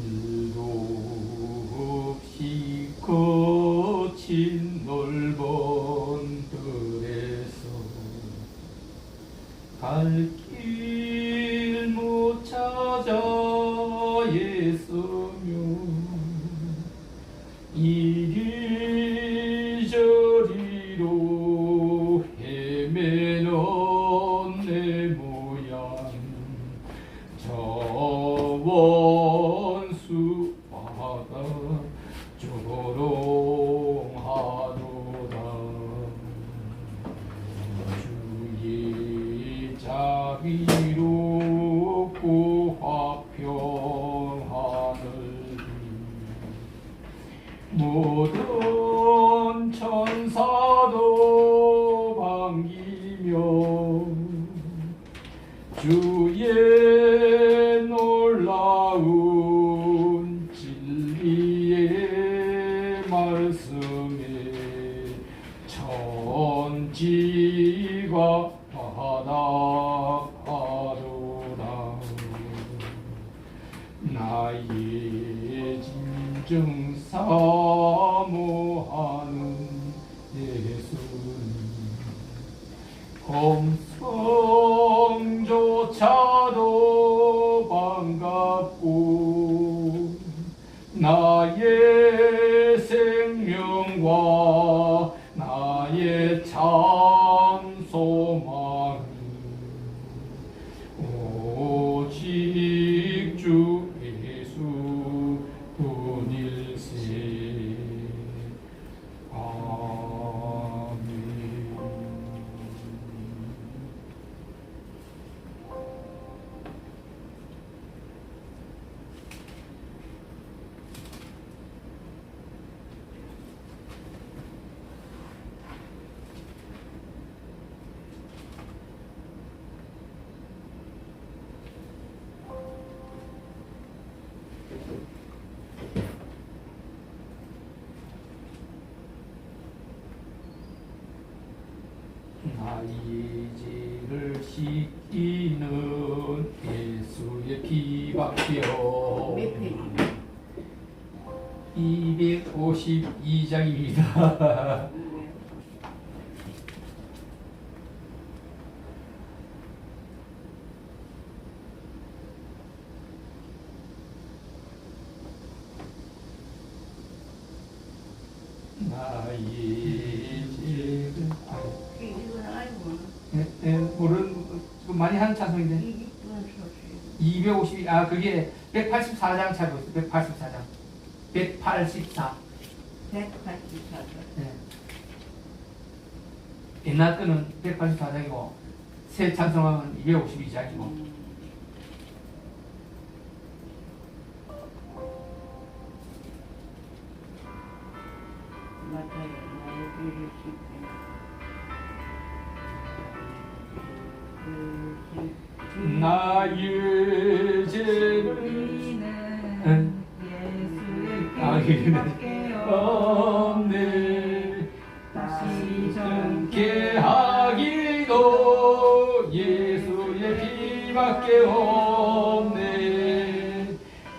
길도 없이 거친 넓은 들에서 갈 길 못 찾아 애쓰며 이리저리로 헤매는 내 모양 저 원수 바다 조롱하도다 주의 자비롭고 화평하늘이 모든 천사도 반기며 주의 놀라운 진리의 말씀에 천지가 바라하도다 나의 진정 사모하는 예수님 검성조차도 반갑고 나의 생명과 나의 참 소망이 오직 주 예수 뿐일세. 아멘. 나의 죄를 씻기는 예수의 피밖에 없네. 252장입니다. 나의 죄를 모르는 많이 하는 찬송인데 252 그게 184장 찾고 있어. 184장 184 184장. 네. 옛날 거는 184장이고 새 찬송은 252장이고 맞아요. 나의 죄를 씻기는 나의 죄를 예수의 피밖에 없네. 다시 정케 하기도 예수의 피밖에 없네.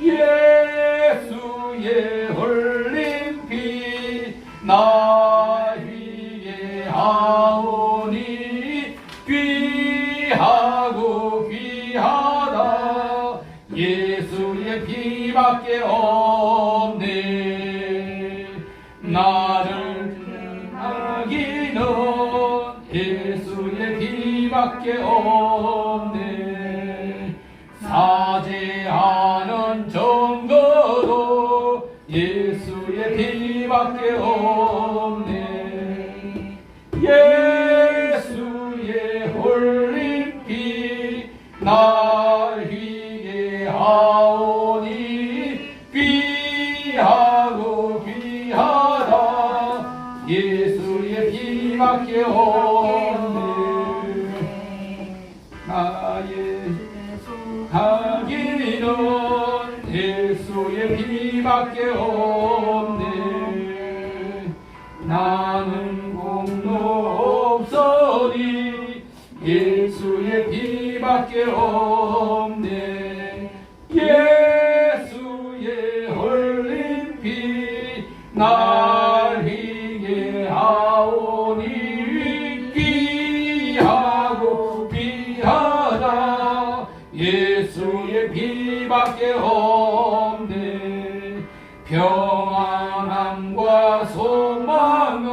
예수의 흘린 피 나 위에 하오니 귀하고 귀하다. 예수의 피밖에 없네. 나를 하기는 예수의 피밖에 없네. 사죄하는 증거도 예수의 피밖에 없네. 예수의 흘린 피 나 위에 하오니 귀하고 귀하다. 예수의 피밖에 없네. 나의 하기는 예수의 피밖에 없네. 나는 공로 없으니 예수의 피밖에 없네. 예수의 예수의 피밖에 없네. 평안함과 소망은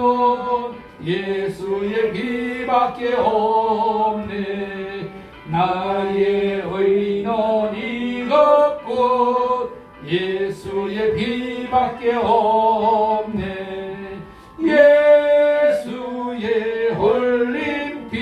예수의 피밖에 없네. 나의 의는 이것뿐 예수의 피밖에 없네. 예수의 흘린 피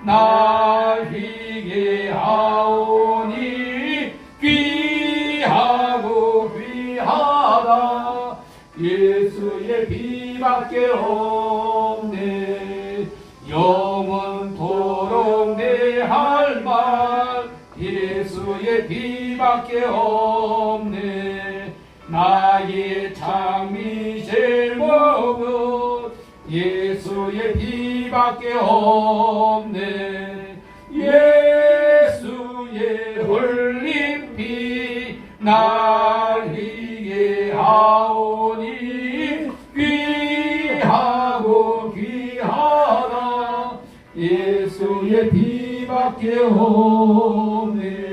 날 희게 하오니 귀하고 귀하다. 예수의 피밖에 없네. 영원토록 내 할 말 예수의 피밖에 없네. 나의 장미 제목은 예수의 피밖에 없네. 예수의 흘린 피 날 희게 하오니 귀하고 귀하다. 예수의 피밖에 없네.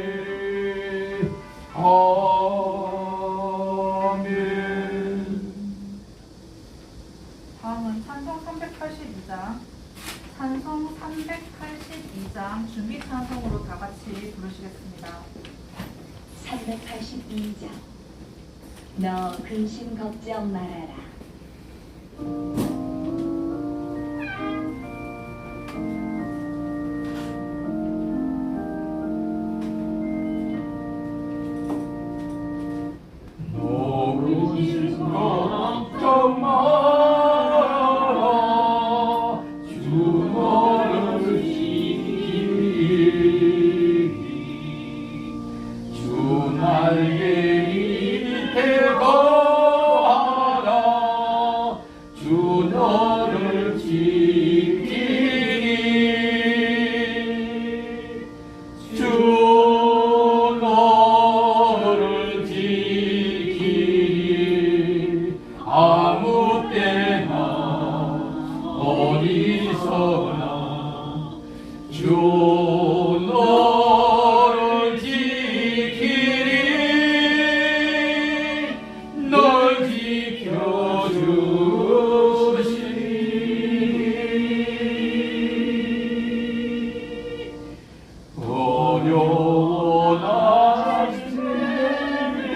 아멘. 다음은 찬송 382장, 찬송 382장 준비 찬송으로 다 같이 부르시겠습니다. 382장 너 근심 걱정 말아라. 걱정 마라. 주 너를 지키리. 주 날개 밑에 거하라. 주 너를 지키리. 주 너를 지키리. 아무 때나 어디서나 주 너를 지키리. 널 지켜주시리. 어려운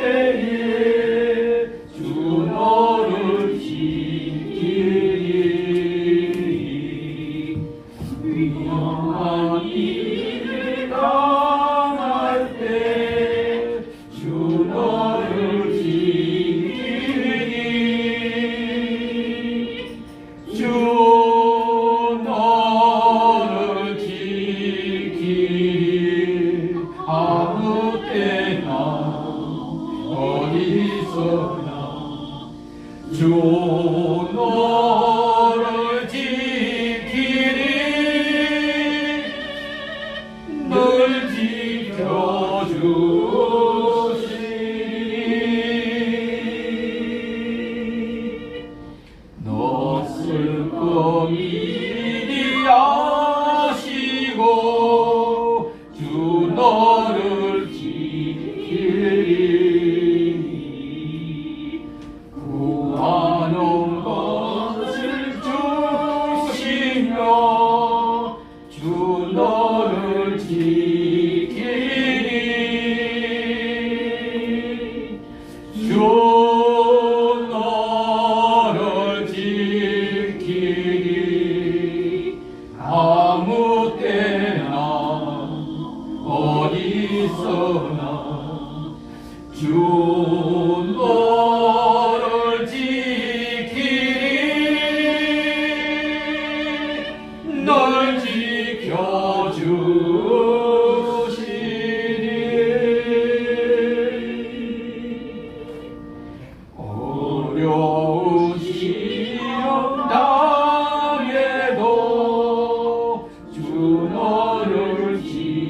때에 주 너를 지키리. 위험한 일을 당할 때 주 너를 지키리. 주 너를 지키리. 아무 때나 어디서나 주 너를 지키리. 널 지켜주시리. 너 슬픔 이리 아시고 주 너를 지키리. 구하는 것을 주시며 주 너를 지키리. 주 너를 지키리. 아무 때나 어디서나 주 너를 지키리. 널 지켜주시리. 어려운 시험 당해도 주 너를 지키리.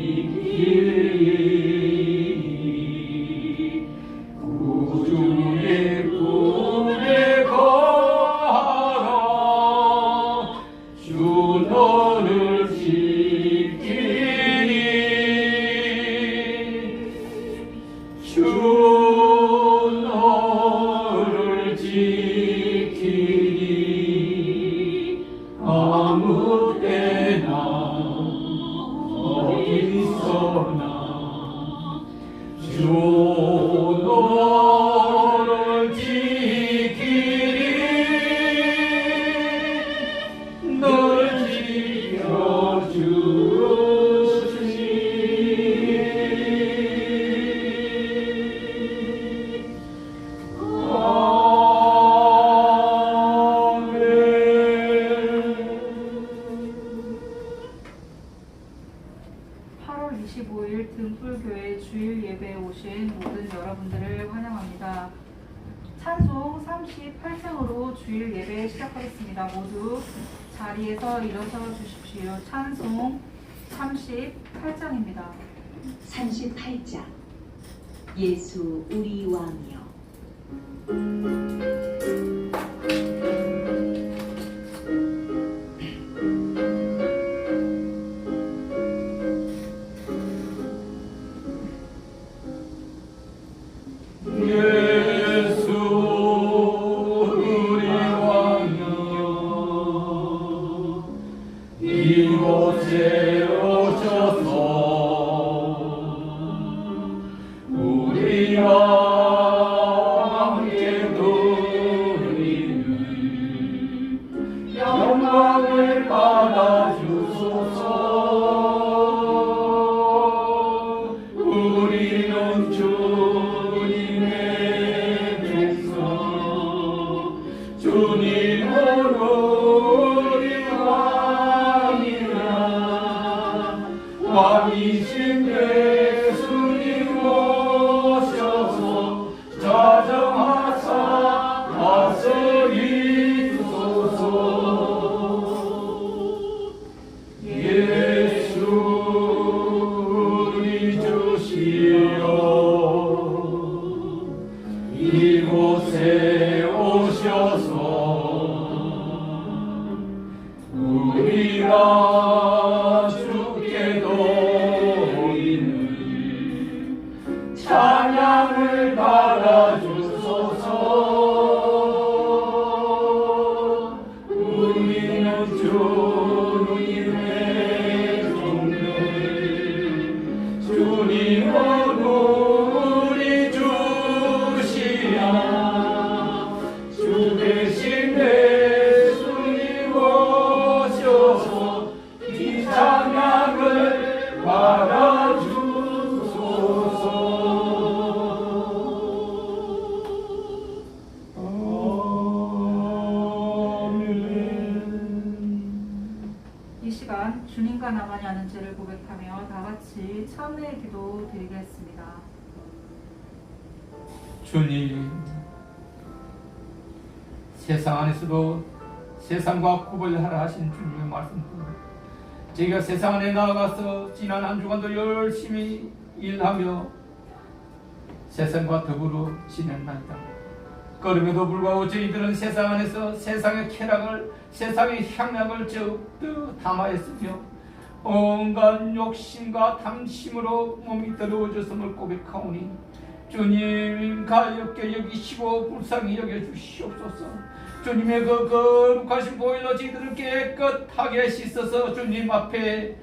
주소서나 주 너를 지키리 널 등불교회 주일 예배에 오신 모든 여러분들을 환영합니다. 찬송 38장으로 주일 예배 시작하겠습니다. 모두 자리에서 일어서 주십시오. 찬송 38장입니다. 38장 예수 우리 왕이여. 이곳에 오셔서 우리와 함께 누리는 영광을 받아주소서. 우리는 주님의 백성 주님으로 왕이신 예수님 오셔서 자정하사 다스리소서. 예수 우리 주시여 이곳에 오셔서 우리가 찬양을 받아주소서. 우리는 주님의 종들 주님은 우리 주시야 주 대신 예수님 오셔서 이 찬양을 받아주소서. 주님과 나만이 아는 죄를 고백하며 다 같이 참회의 기도 드리겠습니다. 주님, 세상 안에서도 세상과 구별하라 하신 주님의 말씀대로 저희가 세상 안에 나아가서 지난 한 주간도 열심히 일하며 세상과 더불어 지냈나이다. 그럼에도 불구하고 저희들은 세상 안에서 세상의 쾌락을, 세상의 향락을 적도 담아했으며 온갖 욕심과 탐심으로 몸이 더러워졌음을 고백하오니 주님 가엾게 여기시고 불쌍히 여겨주시옵소서. 주님의 그 거룩하신 보혈로 저희들을 깨끗하게 씻어서 주님 앞에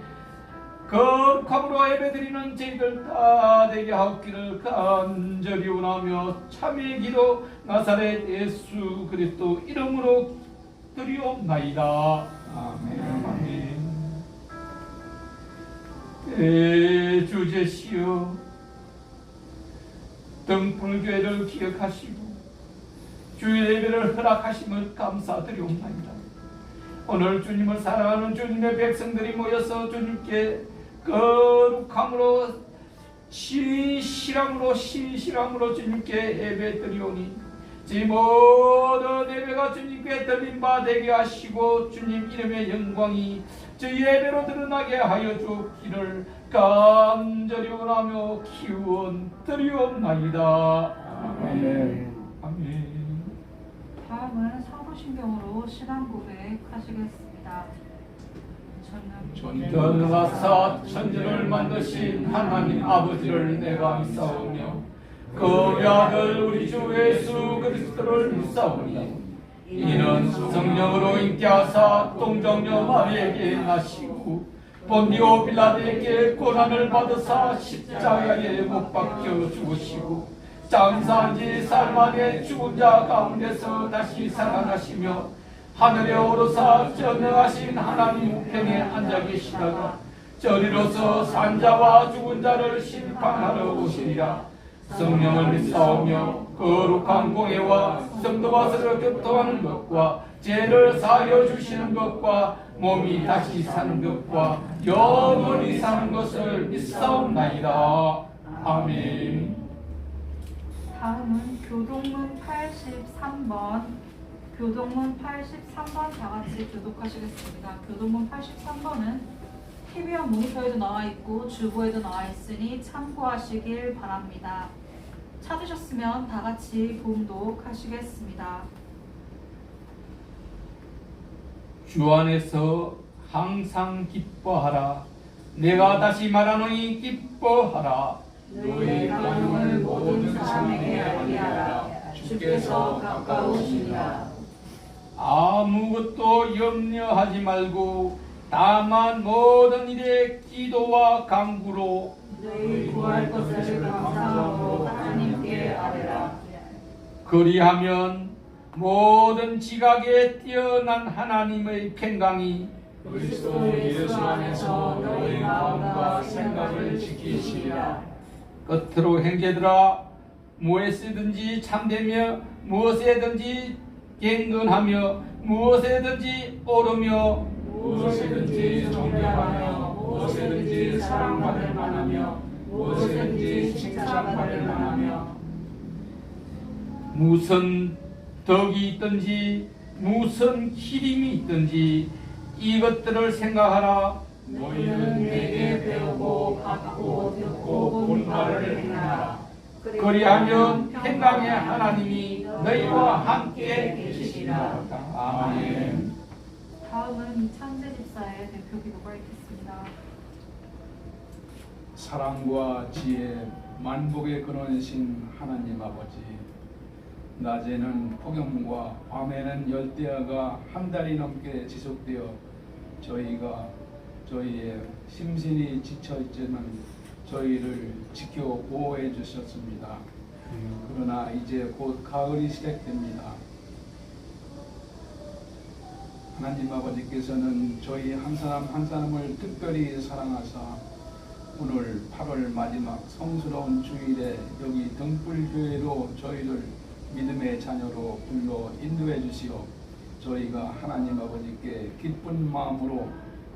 거룩함으로 예배드리는 저희들 다 되게 하옵기를 간절히 원하며 참의 기도 나사렛 예수 그리스도 이름으로 드리옵나이다. 아멘. 아멘. 대주제시여 등불교회를 기억하시고 주일 예배를 허락하심을 감사드리옵나이다. 오늘 주님을 사랑하는 주님의 백성들이 모여서 주님께 거룩함으로 신실함으로 주님께 예배드리오니 이 모든 예배가 주님께 드린 바 되게 하시고 주님 이름의 영광이 저희 예배로 드러나게 하여 주기를 간절히 원하며 기원드리옵나이다. 아멘. 아멘. 다음은 사도신경으로 신앙 고백하시겠습니다. 전능하사 천지를 만드신 하나님 아버지를 내가 믿사오며 그 아들 우리 주 예수 그리스도를 믿사오니 이는 성령으로 잉태하사 동정녀 마리에게 나시고 본디오 빌라도에게 고난을 받으사 십자가에 못 박혀 죽으시고 장사한 지 사흘 만에 죽은 자 가운데서 다시 살아나시며 하늘에 오르사 전능하신 하나님 우편에 앉아 계시다가 저리로서 산자와 죽은 자를 심판하러 오시리라. 성령을 믿사오며 거룩한 공예와 성도와 서로 교통하는 것과 죄를 사하여 주시는 것과 몸이 다시 사는 것과 영원히 사는 것을 믿사옵나이다. 아멘. 다음은 교동문 83번. 교동문 83번 다 같이 교독하시겠습니다. 교동문 83번은 TV와 모니터에도 나와 있고 주보에도 나와 있으니 참고하시길 바랍니다. 찾으셨으면 다 같이 봉독하시겠습니다. 주 안에서 항상 기뻐하라. 내가 다시 말하노니 기뻐하라. 너희 간음을 모든 사람에게 알게 하라. 주께서 가까우시니라. 아무것도 염려하지 말고 다만 모든 일에 기도와 간구로 너희 구할 것을 감사함으로 하나님께 아뢰라. 그리하면 모든 지각에 뛰어난 하나님의 평강이 그리스도 예수 안에서 너희 마음과 생각을 지키시리라. 끝으로 형제들아, 무엇이든지 참되며 무엇에든지 경건하며 무엇에든지 옳으며 무엇이든지 존경하며 무엇이든지 사랑받을 만하며 무엇이든지 칭찬받을 만하며 무슨 덕이 있든지 무슨 기림이 있든지 이것들을 생각하라. 너희는 내게 배우고 받고 듣고 본 바를 행하라. 그리하면 평강의 하나님이 너희와 함께 계시리라. 아멘. 다음은 이찬재 집사의 대표 기도가 있겠습니다. 사랑과 지혜, 만복의 근원이신 하나님 아버지, 낮에는 폭염과 밤에는 열대야가 한 달이 넘게 지속되어 저희의 심신이 지쳐있지만 저희를 지켜 보호해 주셨습니다. 그러나 이제 곧 가을이 시작됩니다. 하나님 아버지께서는 저희 한 사람 한 사람을 특별히 사랑하사 오늘 8월 마지막 성스러운 주일에 여기 등불교회로 저희를 믿음의 자녀로 불러 인도해 주시어 저희가 하나님 아버지께 기쁜 마음으로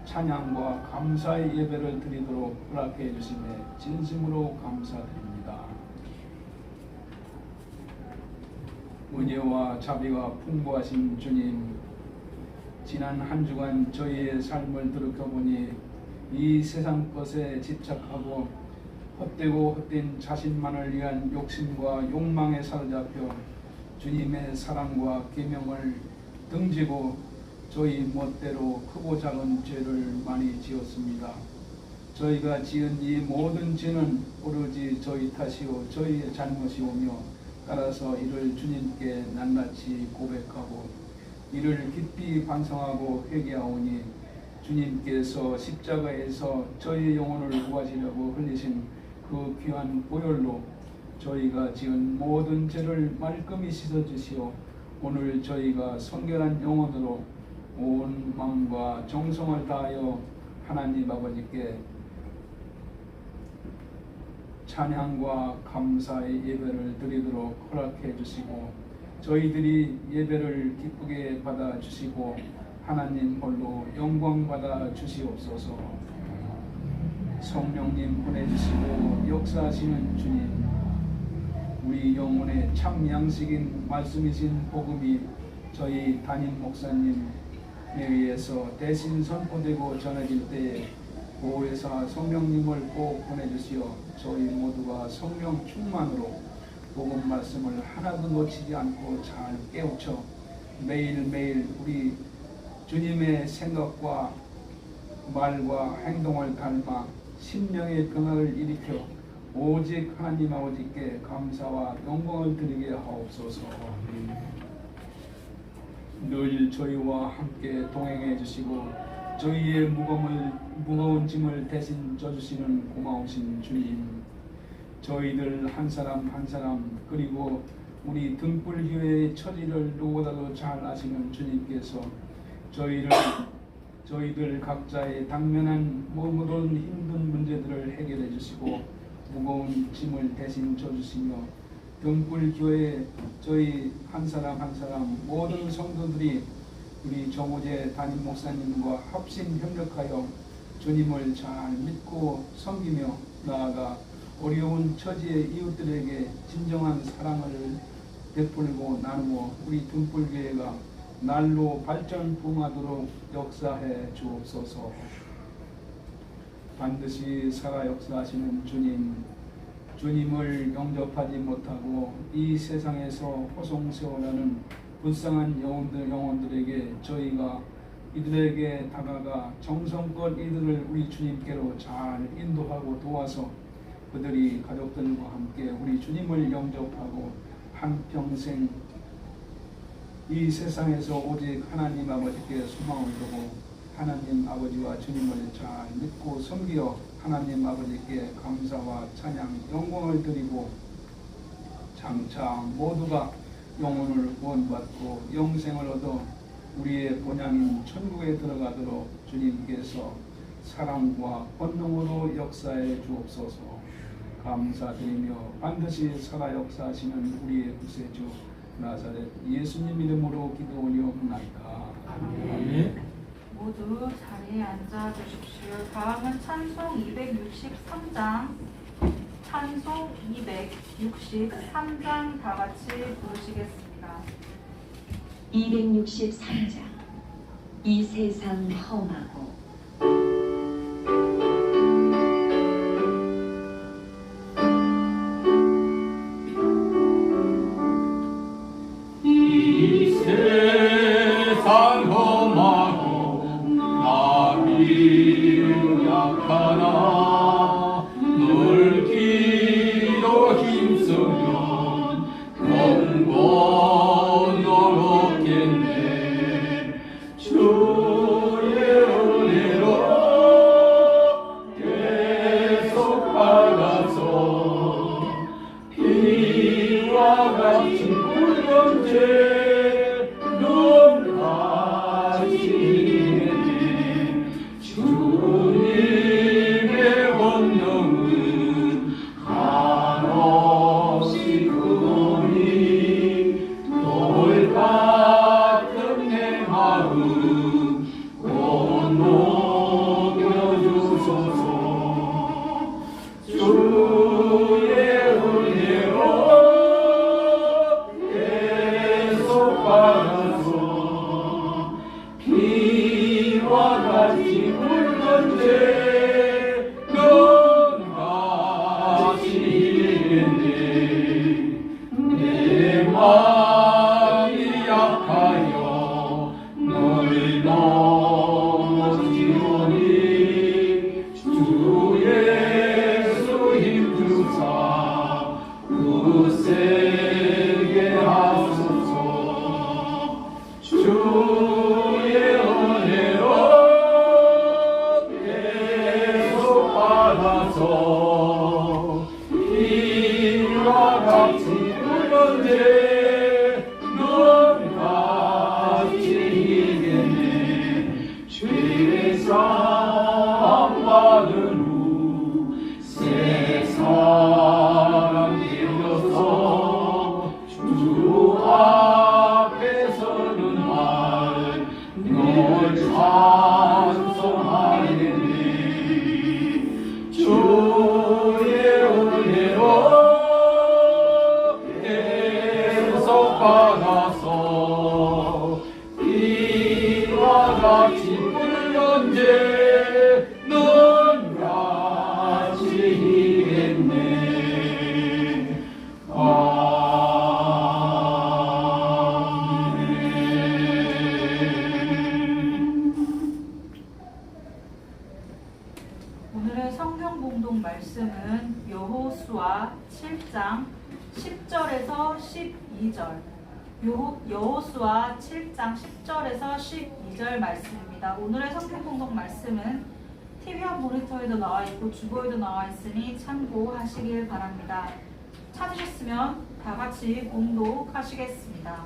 찬양과 감사의 예배를 드리도록 허락해 주심에 진심으로 감사드립니다. 은혜와 자비가 풍부하신 주님, 지난 한 주간 저희의 삶을 돌이켜보니 이 세상 것에 집착하고 헛되고 헛된 자신만을 위한 욕심과 욕망에 사로잡혀 주님의 사랑과 계명을 등지고 저희 멋대로 크고 작은 죄를 많이 지었습니다. 저희가 지은 이 모든 죄는 오로지 저희 탓이요 저희의 잘못이오며 따라서 이를 주님께 낱낱이 고백하고 이를 깊이 반성하고 회개하오니 주님께서 십자가에서 저희의 영혼을 구하시려고 흘리신 그 귀한 보혈로 저희가 지은 모든 죄를 말끔히 씻어주시어 오늘 저희가 성결한 영혼으로 온 마음과 정성을 다하여 하나님 아버지께 찬양과 감사의 예배를 드리도록 허락해 주시고 저희들이 예배를 기쁘게 받아 주시고 하나님 홀로 영광 받아 주시옵소서. 성령님 보내주시고 역사하시는 주님, 우리 영혼의 참 양식인 말씀이신 복음이 저희 담임 목사님에 의해서 대신 선포되고 전해질 때에 보혜사 성령님을 꼭 보내주시어 저희 모두가 성령 충만으로 복음 말씀을 하나도 놓치지 않고 잘 깨우쳐 매일매일 우리 주님의 생각과 말과 행동을 닮아 심령의 변화를 일으켜 오직 하나님 아버지께 감사와 영광을 드리게 하옵소서. 늘 저희와 함께 동행해 주시고 저희의 무거움을 무거운 짐을 대신 져주시는 고마우신 주님, 저희들 한 사람 한 사람 그리고 우리 등불교회의 처지를 누구보다도 잘 아시는 주님께서 저희들 각자의 당면한 모든 힘든 문제들을 해결해 주시고 무거운 짐을 대신 져주시며 등불교회 저희 한 사람 한 사람 모든 성도들이 우리 정호재 담임 목사님과 합심 협력하여 주님을 잘 믿고 섬기며 나아가 어려운 처지의 이웃들에게 진정한 사랑을 베풀고 나누어 우리 등불교회가 날로 발전 부흥하도록 역사해 주옵소서. 반드시 살아 역사하시는 주님을 영접하지 못하고 이 세상에서 호송세월하는 불쌍한 영혼들에게 저희가 이들에게 다가가 정성껏 이들을 우리 주님께로 잘 인도하고 도와서 그들이 가족들과 함께 우리 주님을 영접하고 한평생 이 세상에서 오직 하나님 아버지께 소망을 두고 하나님 아버지와 주님을 잘 믿고 섬기어 하나님 아버지께 감사와 찬양, 영광을 드리고 장차 모두가 영혼을 구원받고 영생을 얻어 우리의 본향인 천국에 들어가도록 주님께서 사랑과 권능으로 역사해 주옵소서. 감사드리며 반드시 살아 역사하시는 우리의 구세주 나사렛 예수님 이름으로 기도하옵나이다. 아멘. 모두 자리에 앉아 주십시오. 다음은 찬송 263장, 찬송 263장 다 같이 부르시겠습니다. 263장 이 세상 험하고 이 세상 험하고 나비 약하나 늘 기도 힘쓰면 영원 얻겠네. 주의 은혜로 계속 받아서 피와 같이 붉은제 눈 가시네. 주님의 권능은 한없이 크니 돌 같은 내 마음 곧 녹여주소서. 주의 은혜로 계속 받아서 피와 같이 붉은제 눈 가시겠네. 내 마음이 약하여 널 넘어지오니 주 예수 힘주사 굳세게 하소서. 주의 은혜로 계속 받아서 피와 같이 붉은제 눈 가시겠네. 죄 사함 받은 후 새 사람 되어서 주 앞에 서는 날 널 찬송하겠네. 주의 은혜로 계속 받아서 피와 같이 붉은제 눈 가시겠네. 오늘의 성경 공동 말씀은 여호수아 7장 10절에서 12절. 여호수아 7장 10절에서 12절 말씀입니다. 오늘의 성경 공동 말씀은 TV와 모니터에도 나와 있고 주보에도 나와 있으니 참고하시길 바랍니다. 찾으셨으면 다 같이 봉독하시겠습니다.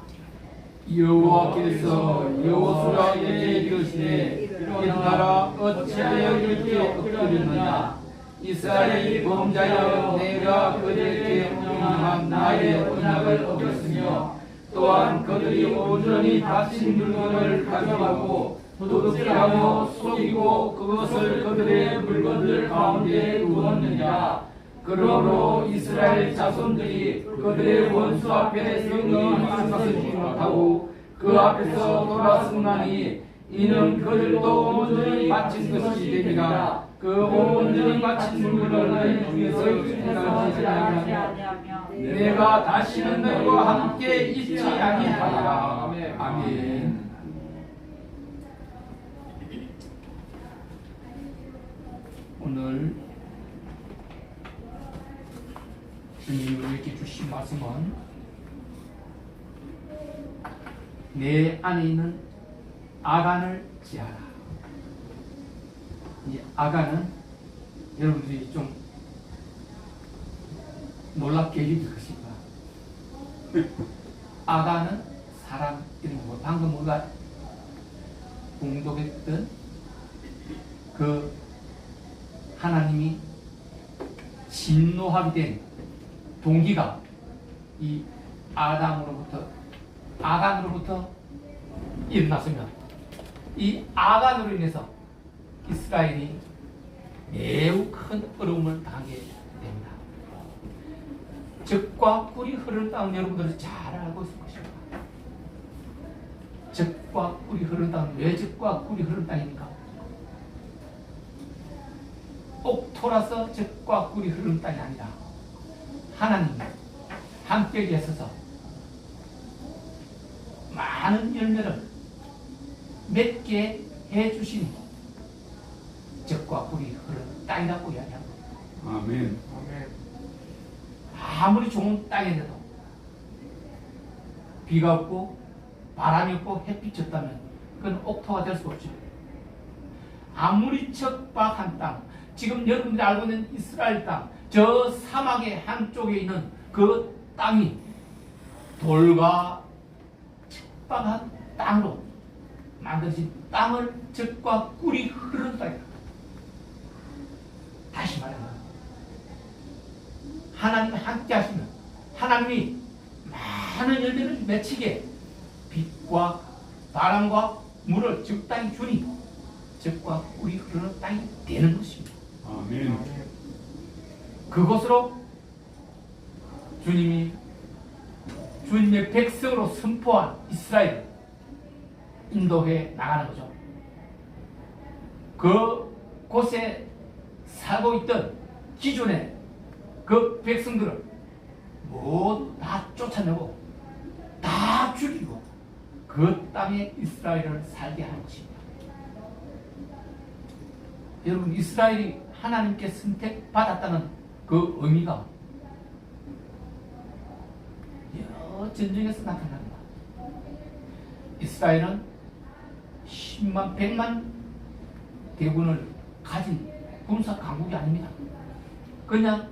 여호와께서 여호수아에게 이르시되 일어나라 어찌하여 이렇게 엎드렸느냐 이스라엘이 범죄하여 내가 그들에게 명령한 나의 언약을 어겼으며 또한 그들이 온전히 바친 물건을 가져가고 도둑질 하며 속이고 그것을 그들의 물건들 가운데 두었느냐 그러므로 이스라엘 자손들이 그들의 원수 앞에 성령을 맞서지 못하고 그 앞에서 돌아서나니 이는 그들도 온전히 바친 것이 되니라 그 온전히 바친 물건을 중에서 생각하지 아니하며 내가 다시는 너희와 함께 있지 아니하리라. 아멘. 오늘 주님이 우리에게 주신 말씀은 내 안에 있는 아간을 제하라. 이 아간은 여러분들이 좀 놀랍게 여길 것입니다. 아간은 사람 이름이고 방금 우리가 공독했던 그 하나님이 진노하게 된 동기가 이 아간으로부터 일어났으면 이 아간으로 인해서 이스라엘이 매우 큰 어려움을 당하게 됩니다. 적과 꿀이 흐르는 땅은 여러분들이 잘 알고 있을 것입니다. 적과 꿀이 흐르는 땅은 왜 적과 꿀이 흐르는 땅입니까? 옥토라서 적과 꿀이 흐르는 땅이 아니라 하나님이 함께 계셔서 많은 열매를 맺게 해주신 적과 꿀이 흐르는 땅이라고 이야기합니다. 아멘. 아무리 좋은 땅인데도 비가 없고 바람이 없고 햇빛이 없다면 그건 옥토가 될 수 없죠. 아무리 척박한 땅, 지금 여러분들이 알고 있는 이스라엘 땅, 저 사막의 한쪽에 있는 그 땅이 돌과 척박한 땅으로 만들어진 땅을 적과 꿀이 흐르는 땅이다. 다시 말하면 하나님이 함께 하시면 하나님이 많은 열매를 맺히게 빛과 바람과 물을 적당히 주니 적과 꿀이 흐르는 땅이 되는 것입니다. 아멘. 그것으로 주님이 주님의 백성으로 선포한 이스라엘을 인도해 나가는 거죠. 그 곳에 살고 있던 기존의 그 백성들을 모두 다 쫓아내고 다 죽이고 그 땅에 이스라엘을 살게 하는 것입니다. 여러분, 이스라엘이 하나님께 선택받았다는 그 의미가 여러 전쟁에서 나타납니다. 이스라엘은 10만, 100만 대군을 가진 군사 강국이 아닙니다. 그냥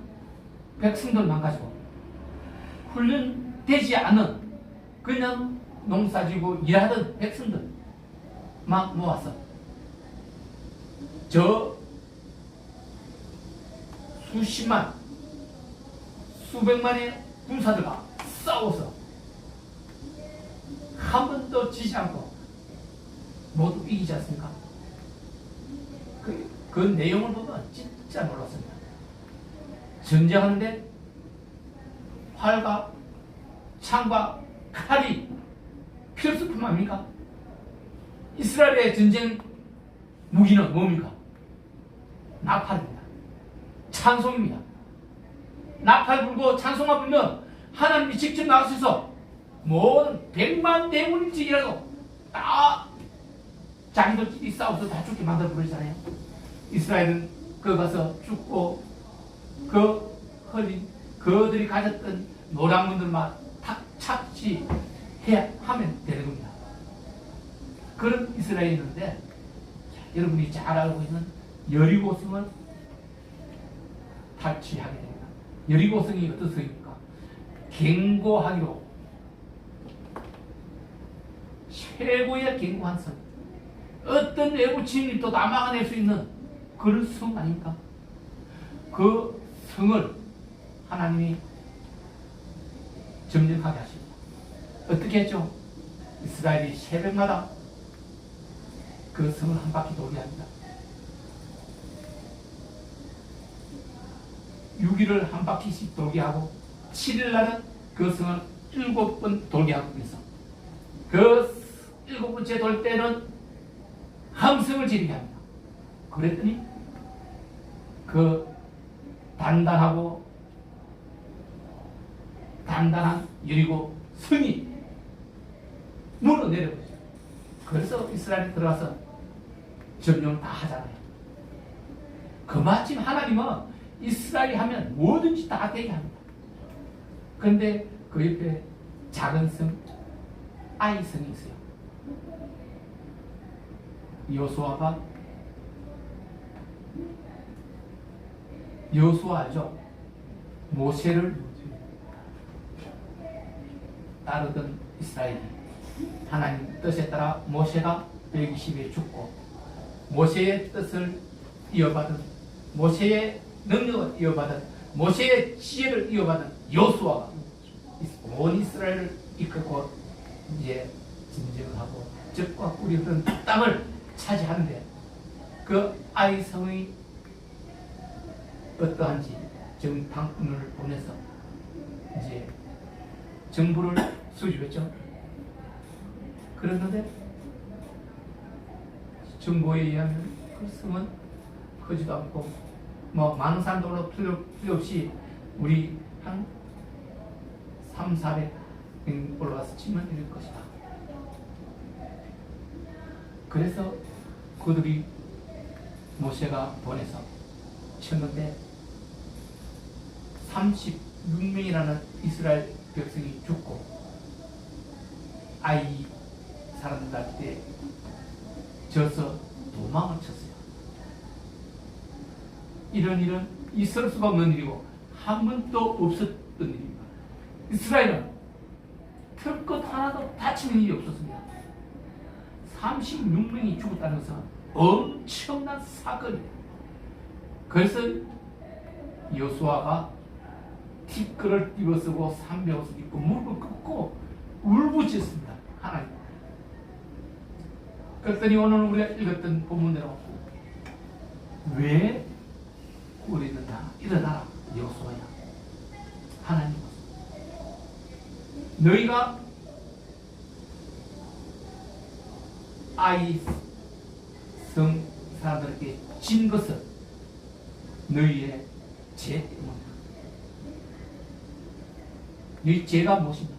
백성들만 가지고 훈련되지 않은 그냥 농사지고 일하던 백성들 막 모아서 저 수십만, 수백만의 군사들과 싸워서 한 번도 지지 않고 모두 이기지 않습니까? 그 내용을 보면 진짜 놀랐습니다. 전쟁하는데 활과 창과 칼이 필수품 아닙니까? 이스라엘의 전쟁 무기는 뭡니까? 나팔입니다. 찬송입니다. 나팔 불고 찬송만 불면 하나님이 직접 나서서 모든 100만 대군일지라도 다 자기들끼리 싸워서 다 죽게 만들어 버리잖아요. 이스라엘은 거 가서 죽고 그 흘린 그들이 가졌던 노란군들만 탁 착취해야 하면 되는 겁니다. 그런 이스라엘이었는데 여러분이 잘 알고 있는 여리고성을 탈취하게 됩니다. 여리고성이 어떤 성입니까? 견고하기로 최고의 견고한 성, 어떤 외부 침입도 다 막아낼 수 있는 그런 성 아닙니까? 그 성을 하나님이 점령하게 하십니다. 어떻게 했죠? 이스라엘이 새벽마다 그 성을 한 바퀴 돌게 합니다. 6일을 한 바퀴씩 돌게 하고 7일 날은 그 성을 7번 돌게 하고 있어. 그 7번째 돌 때는 함성을 지르게 합니다. 그랬더니 그 단단한 여리고 성이 물어 내려버리죠. 그래서 이스라엘이 들어가서 점령을 다 하잖아요. 그마침 하나님은 이스라엘이 하면 뭐든지 다 되게 합니다. 그런데 그 옆에 작은 성 아이 성이 있어요. 여호수아 알죠? 모세를 따르던 이스라엘이 하나님 뜻에 따라 모세가 120에 죽고 모세의 뜻을 이어받은, 모세의 능력을 이어받은, 모세의 지혜를 이어받은 여호수아가 온 이스라엘을 이끌고 이제 진정을 하고 적과 꿀이 흐르는 땅을 차지하는데, 그 아이 성의 어떠한지 정탐꾼을 보내서 이제 정보를 수집했죠. 그랬는데 정보에 의하면 그 성은 크지도 않고 뭐 많은 사람들로 필요 없이 우리 한 300-400 올라가서 치면 이럴 것이다. 그래서 그들이 모세가 보내서 쳤는데 36명이라는 이스라엘 백성이 죽고 아이 사람들한테 져서 도망을 쳤어요. 이런 일은 있을 수가 없는 일이고 한 번도 없었던 일입니다. 이스라엘은 털 것 하나도 다치는 일이 없었습니다. 36명이 죽었다는 것은 엄청난 사건이에요. 그래서 여호수아가 티끌을 띄워쓰고 삼배옷을 입고 무릎을 꿇고 울부짖습니다. 하나님. 그랬더니 오늘 우리가 읽었던 본문대로 왜 우리는 다 일어나라 여호수아야. 하나님 너희가 아이 성 사람들에게 진 것은 너희의 죄 때문이다. 너희 죄가 무엇인가?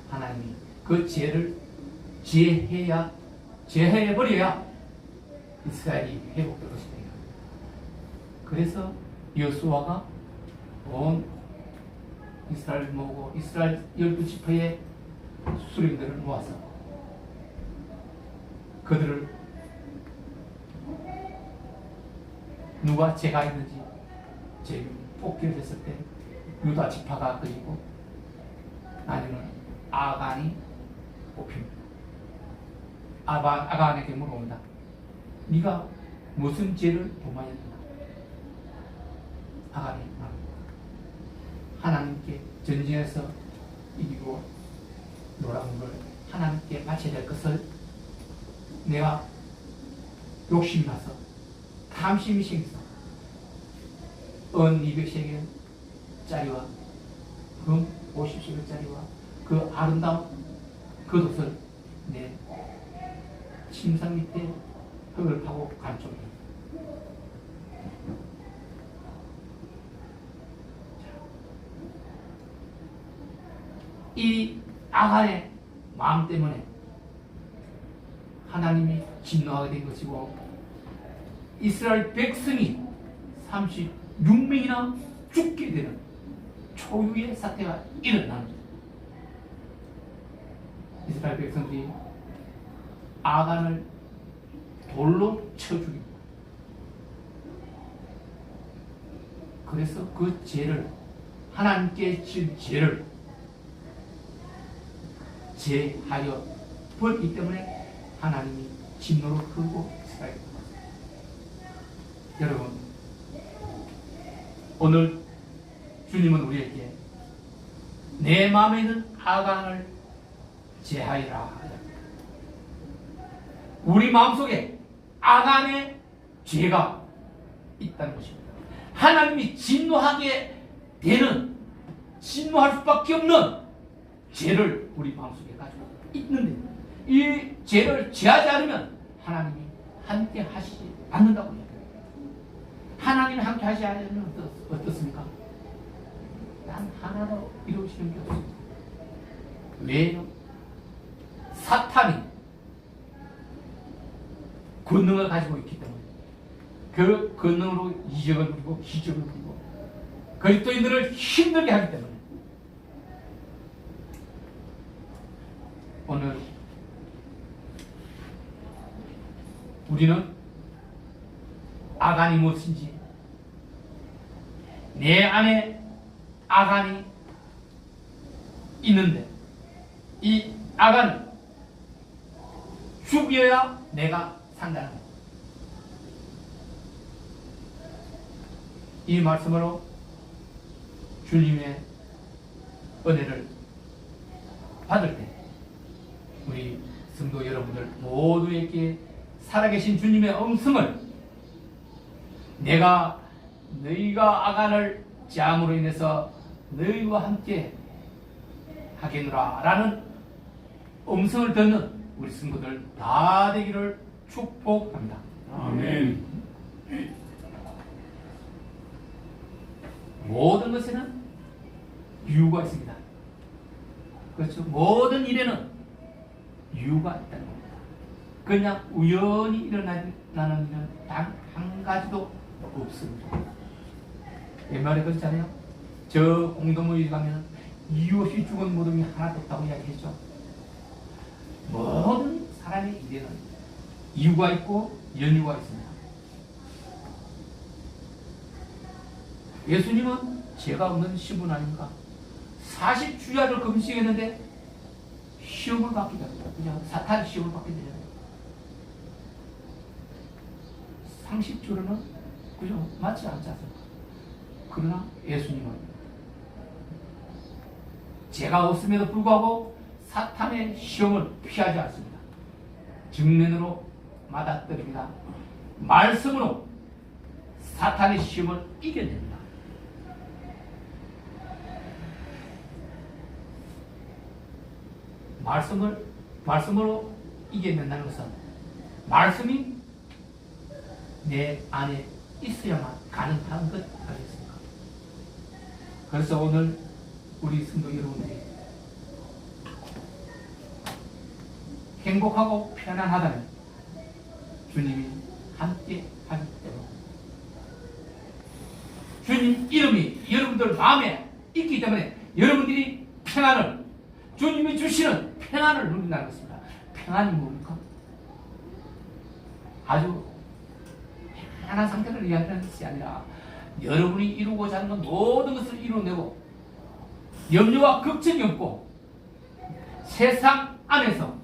하나님이 그 죄를 제해버려야 이스라엘이 회복될 것이다. 그래서 여호수아가 온 이스라엘을 모으고 이스라엘 12지파의 수령들을 모아서 그들을 누가 죄가 있는지 죄를 뽑기를 했을 때 유다 지파가 그리고 아니면 아간이 뽑힙니다. 아간에게 물어봅니다. 네가 무슨 죄를 범하였느냐? 아간이 말합니다. 하나님께 전쟁에서 이기고 놀라운 걸 하나님께 바쳐야 될 것을 내가 욕심이 나서 탐심이 생겨서 은 200세겔짜리와 금 50세겔짜리와 그 아름다운 겉옷을 내 침상 밑에 흙을 파고 감쪽이다. 이 아간의 마음 때문에 하나님이 진노하게 된 것이고 이스라엘 백성이 36명이나 죽게 되는 초유의 사태가 일어나는 거예요. 이스라엘 백성들이 아간을 돌로 쳐 죽입니다. 그래서 그 죄를, 하나님께 질 죄를 제하여 버리기 때문에 하나님이 진노로 끌고 있어야 됩니다. 여러분, 오늘 주님은 우리에게 내 마음에 있는 아간을 제하여라. 우리 마음속에 아간의 죄가 있다는 것입니다. 하나님이 진노하게 되는, 진노할 수밖에 없는 죄를 우리 마음속에 가지고 있는데, 이 죄를 제하지 않으면 하나님이 함께 하시지 않는다고 해요. 하나님이 함께 하시지 않으면 어떻습니까? 난 하나도 이루어지는 게 없습니다. 왜요? 사탄이 권능을 가지고 있기 때문에 그 권능으로 이적을 부리고 기적을 부리고 그리스도인들을 힘들게 하기 때문에 오늘 우리는 아간이 무엇인지, 내 안에 아간이 있는데 이 아간은 죽여야 내가 산다는 것. 이 말씀으로 주님의 은혜를 받을 때 우리 성도 여러분들 모두에게 살아계신 주님의 음성을, 내가 너희가 아간을 제함으로 인해서 너희와 함께 하겠노라 라는 음성을 듣는 우리 성도들 다 되기를 축복합니다. 아멘. 모든 것에는 이유가 있습니다. 그렇죠? 모든 일에는 이유가 있다는 겁니다. 그냥 우연히 일어나는 일은 단 한 가지도 없습니다. 옛말에 그렇잖아요. 저 공동묘지 가면 이유 없이 죽은 무덤이 하나도 없다고 이야기했죠. 모든 사람의 일에는 이유가 있고 연유가 있습니다. 예수님은 죄가 없는 신분 아닙니까? 40주야를 금식했는데 시험을 받게 됩니다. 그냥 사탄 시험을 받게 되잖아요. 30주로는 그죠? 맞지 않지 않습니까? 그러나 예수님은 죄가 없음에도 불구하고 사탄의 시험을 피하지 않습니다. 정면으로 맞아떨립니다. 말씀으로 사탄의 시험을 이겨냅니다. 말씀으로 이겨낸다는 것은 말씀이 내 안에 있어야만 가능한 것 아니겠습니까? 그래서 오늘 우리 성도 여러분들이 행복하고 편안하다면 주님이 함께 하기 때문에, 주님 이름이 여러분들 마음에 있기 때문에 여러분들이 평안을, 주님이 주시는 평안을 누린다는 것입니다. 평안이 뭡니까? 아주 편안한 상태를 이야기하는 것이 아니라 여러분이 이루고자 하는 모든 것을 이루어내고 염려와 걱정이 없고 세상 안에서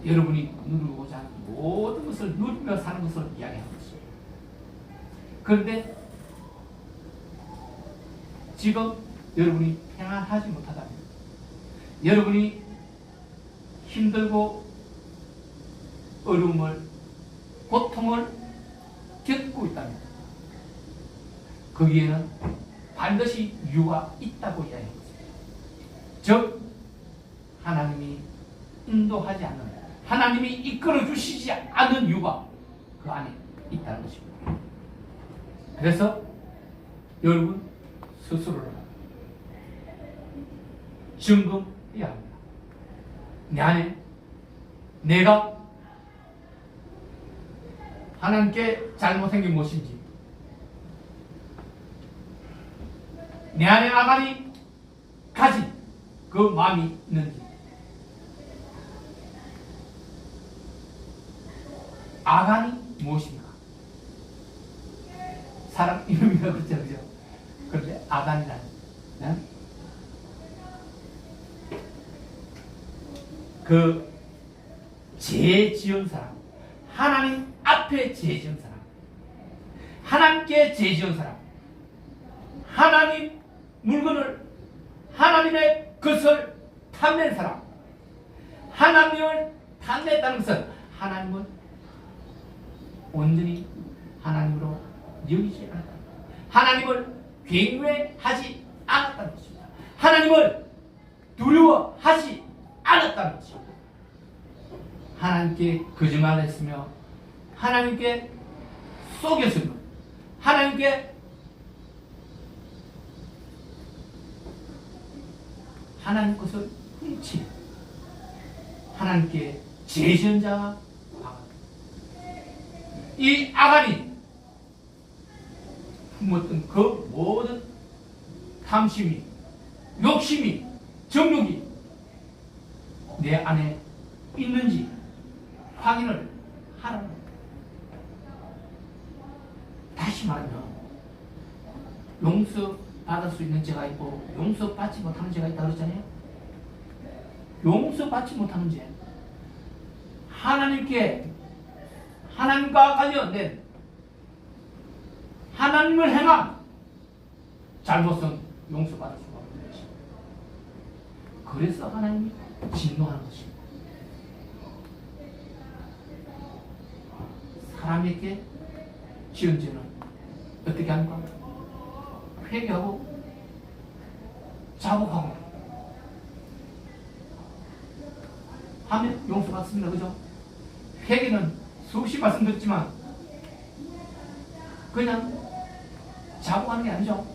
여러분이 누리고자 하는 모든 것을 누리며 사는 것을 이야기하는 것입니다. 그런데 지금 여러분이 평안하지 못하다면, 여러분이 힘들고 어려움을, 고통을 겪고 있다면 거기에는 반드시 이유가 있다고 이야기합니다. 즉 하나님이 인도하지 않는, 하나님이 이끌어 주시지 않는 이유가 그 안에 있다는 것입니다. 그래서 여러분 스스로를 점검해야 합니다. 내 안에 내가 하나님께 잘못한 게 무엇인지, 내 안에 아간이 가진 그 마음이 있는지, 아간이 무엇입니까? 사람 이름이라고 그랬죠, 그죠? 그런데 아간이라는, 네? 그 죄 지은 사람, 하나님 앞에 죄 지은 사람, 하나님께 죄 지은 사람, 하나님 물건을, 하나님의 것을 탐낸 사람, 하나님을 탐냈다는 것은 하나님은 온전히 하나님으로 여기지 않았다. 하나님을 경외하지 않았다는 것입니다. 하나님을 두려워하지 않았다는 것입니다. 하나님께 거짓말했으며 하나님께 속였으며 하나님께 하나님 것을 훔치 하나님께 죄 지은 자가 아간. 이 아간이 품었던 그 모든 탐심이, 욕심이, 정욕이 내 안에 있는지 확인을 하라는 거예요. 다시 말하면 용서받을 수 있는 죄가 있고 용서받지 못하는 죄가 있다고 그랬잖아요. 용서받지 못하는 죄, 하나님과 관련된 하나님을 행한 잘못은 용서받을 수가 없는 것입니다. 그래서 하나님이 진노하는 것입니다. 사람에게 지은 죄는 어떻게 합니까? 회개하고 자복하고 하면 용서받습니다. 그죠? 회개는 수없이 말씀드렸지만 그냥 자복하는 게 아니죠.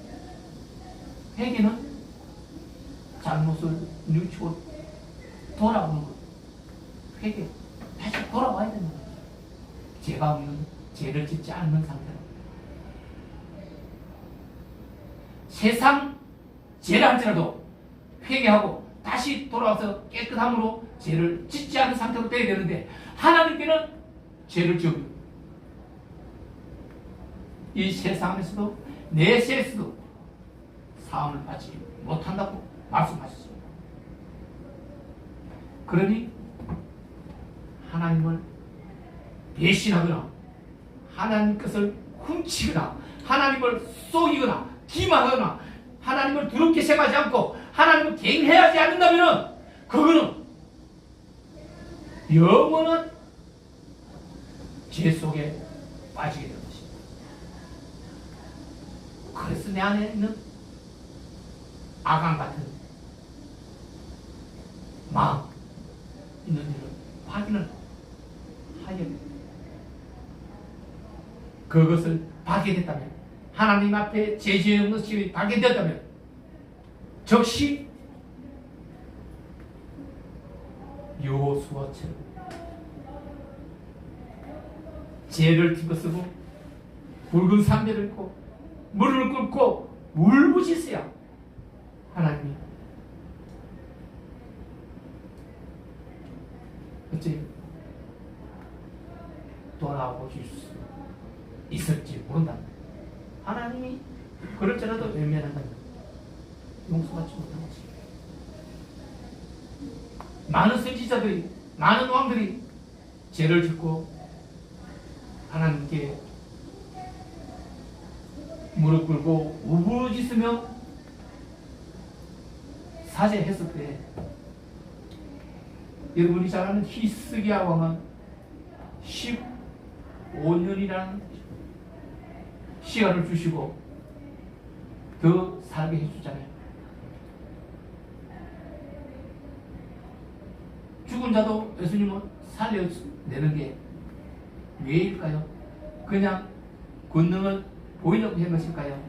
회개는 잘못을 뉘우치고 돌아오는 것. 회개, 다시 돌아와야 되는 거예요. 죄가 없는, 죄를 짓지 않는 상태로. 세상 죄를 할지라도 회개하고 다시 돌아와서 깨끗함으로 죄를 짓지 않는 상태로 돼야 되는데 하나님께는 죄를 지어요. 이 세상에서도 내 세에서도 사함을 받지 못한다고 말씀하셨습니다. 그러니 하나님을 배신하거나 하나님 것을 훔치거나 하나님을 속이거나 기만하거나 하나님을 두렵게 생각하지 않고 하나님을 경외하지 않는다면 그거는 영원한 죄 속에 빠지게 되는 것입니다. 그래서 내 안에 있는 아간 같은 마음 있는지를 확인을 하여야 됩니다. 그것을 받게 됐다면 하나님 앞에 죄 지은 것이 발견되었다면 즉시 여호수아처럼 죄를 뒤집어쓰고 붉은 삼배를 입고 물을 끓고 울부짖어야 하나님이 어째 돌아오고 줄 수 있을지 모른다. 하나님이 그럴지라도 외면한다면 용서받지 못한 것입니다. 많은 선지자들이, 많은 왕들이 죄를 짓고 하나님께 무릎 꿇고 울부짖으며 사죄했을 때 여러분이 잘 아는 히스기야 왕은 15년이라는 시간을 주시고 더 살게 해주잖아요. 죽은 자도 예수님은 살려내는 게 왜일까요? 그냥 권능을 보이려고 한 것일까요?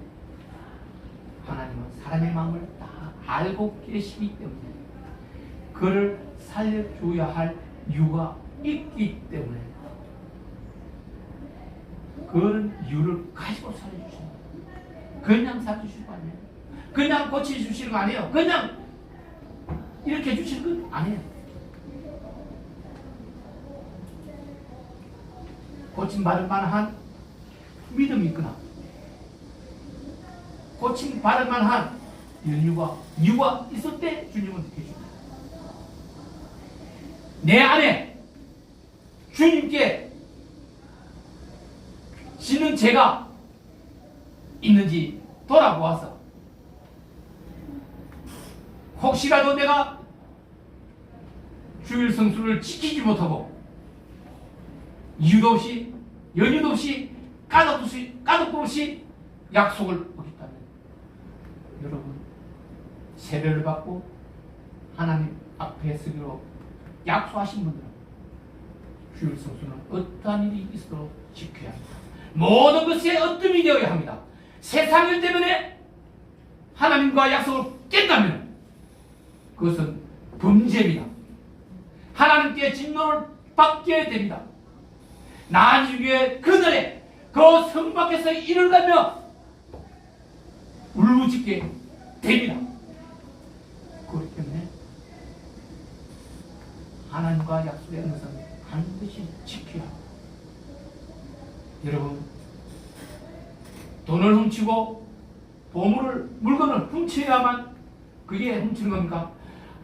하나님은 사람의 마음을 다 알고 계시기 때문에 그를 살려줘야 할 이유가 있기 때문에 그런 이유를 가지고 살려주시는 거예요. 그냥 살려주시는 거 아니에요. 그냥 고쳐주시는 거 아니에요. 그냥 이렇게 해주시는 건 아니에요. 고침받을 만한 믿음이 있거나 고침 받을 만한 이유가 있을 때 주님은 느껴줍니다. 내 안에 주님께 지는 죄가 있는지 돌아보아서 혹시라도 내가 주일 성수를 지키지 못하고 이유도 없이 연유도 없이 까닭도 없이 약속을 어겼다면 여러분 세배를 받고 하나님 앞에 서기로 약속하신 분들은 주일 성수는 어떠한 일이 있어도 지켜야 합니다. 모든 것에 어뜸이 되어야 합니다. 세상 일 때문에 하나님과 약속을 깬다면 그것은 범죄입니다. 하나님께 진노를 받게 됩니다. 나중에 그날에 그 성 밖에서 이를 가며 울부짖게 됩니다. 그렇기 때문에 하나님과 약속의 은혜는 반드시 지켜야 합니다. 여러분, 돈을 훔치고 물건을 훔쳐야만 그게 훔치는 겁니까?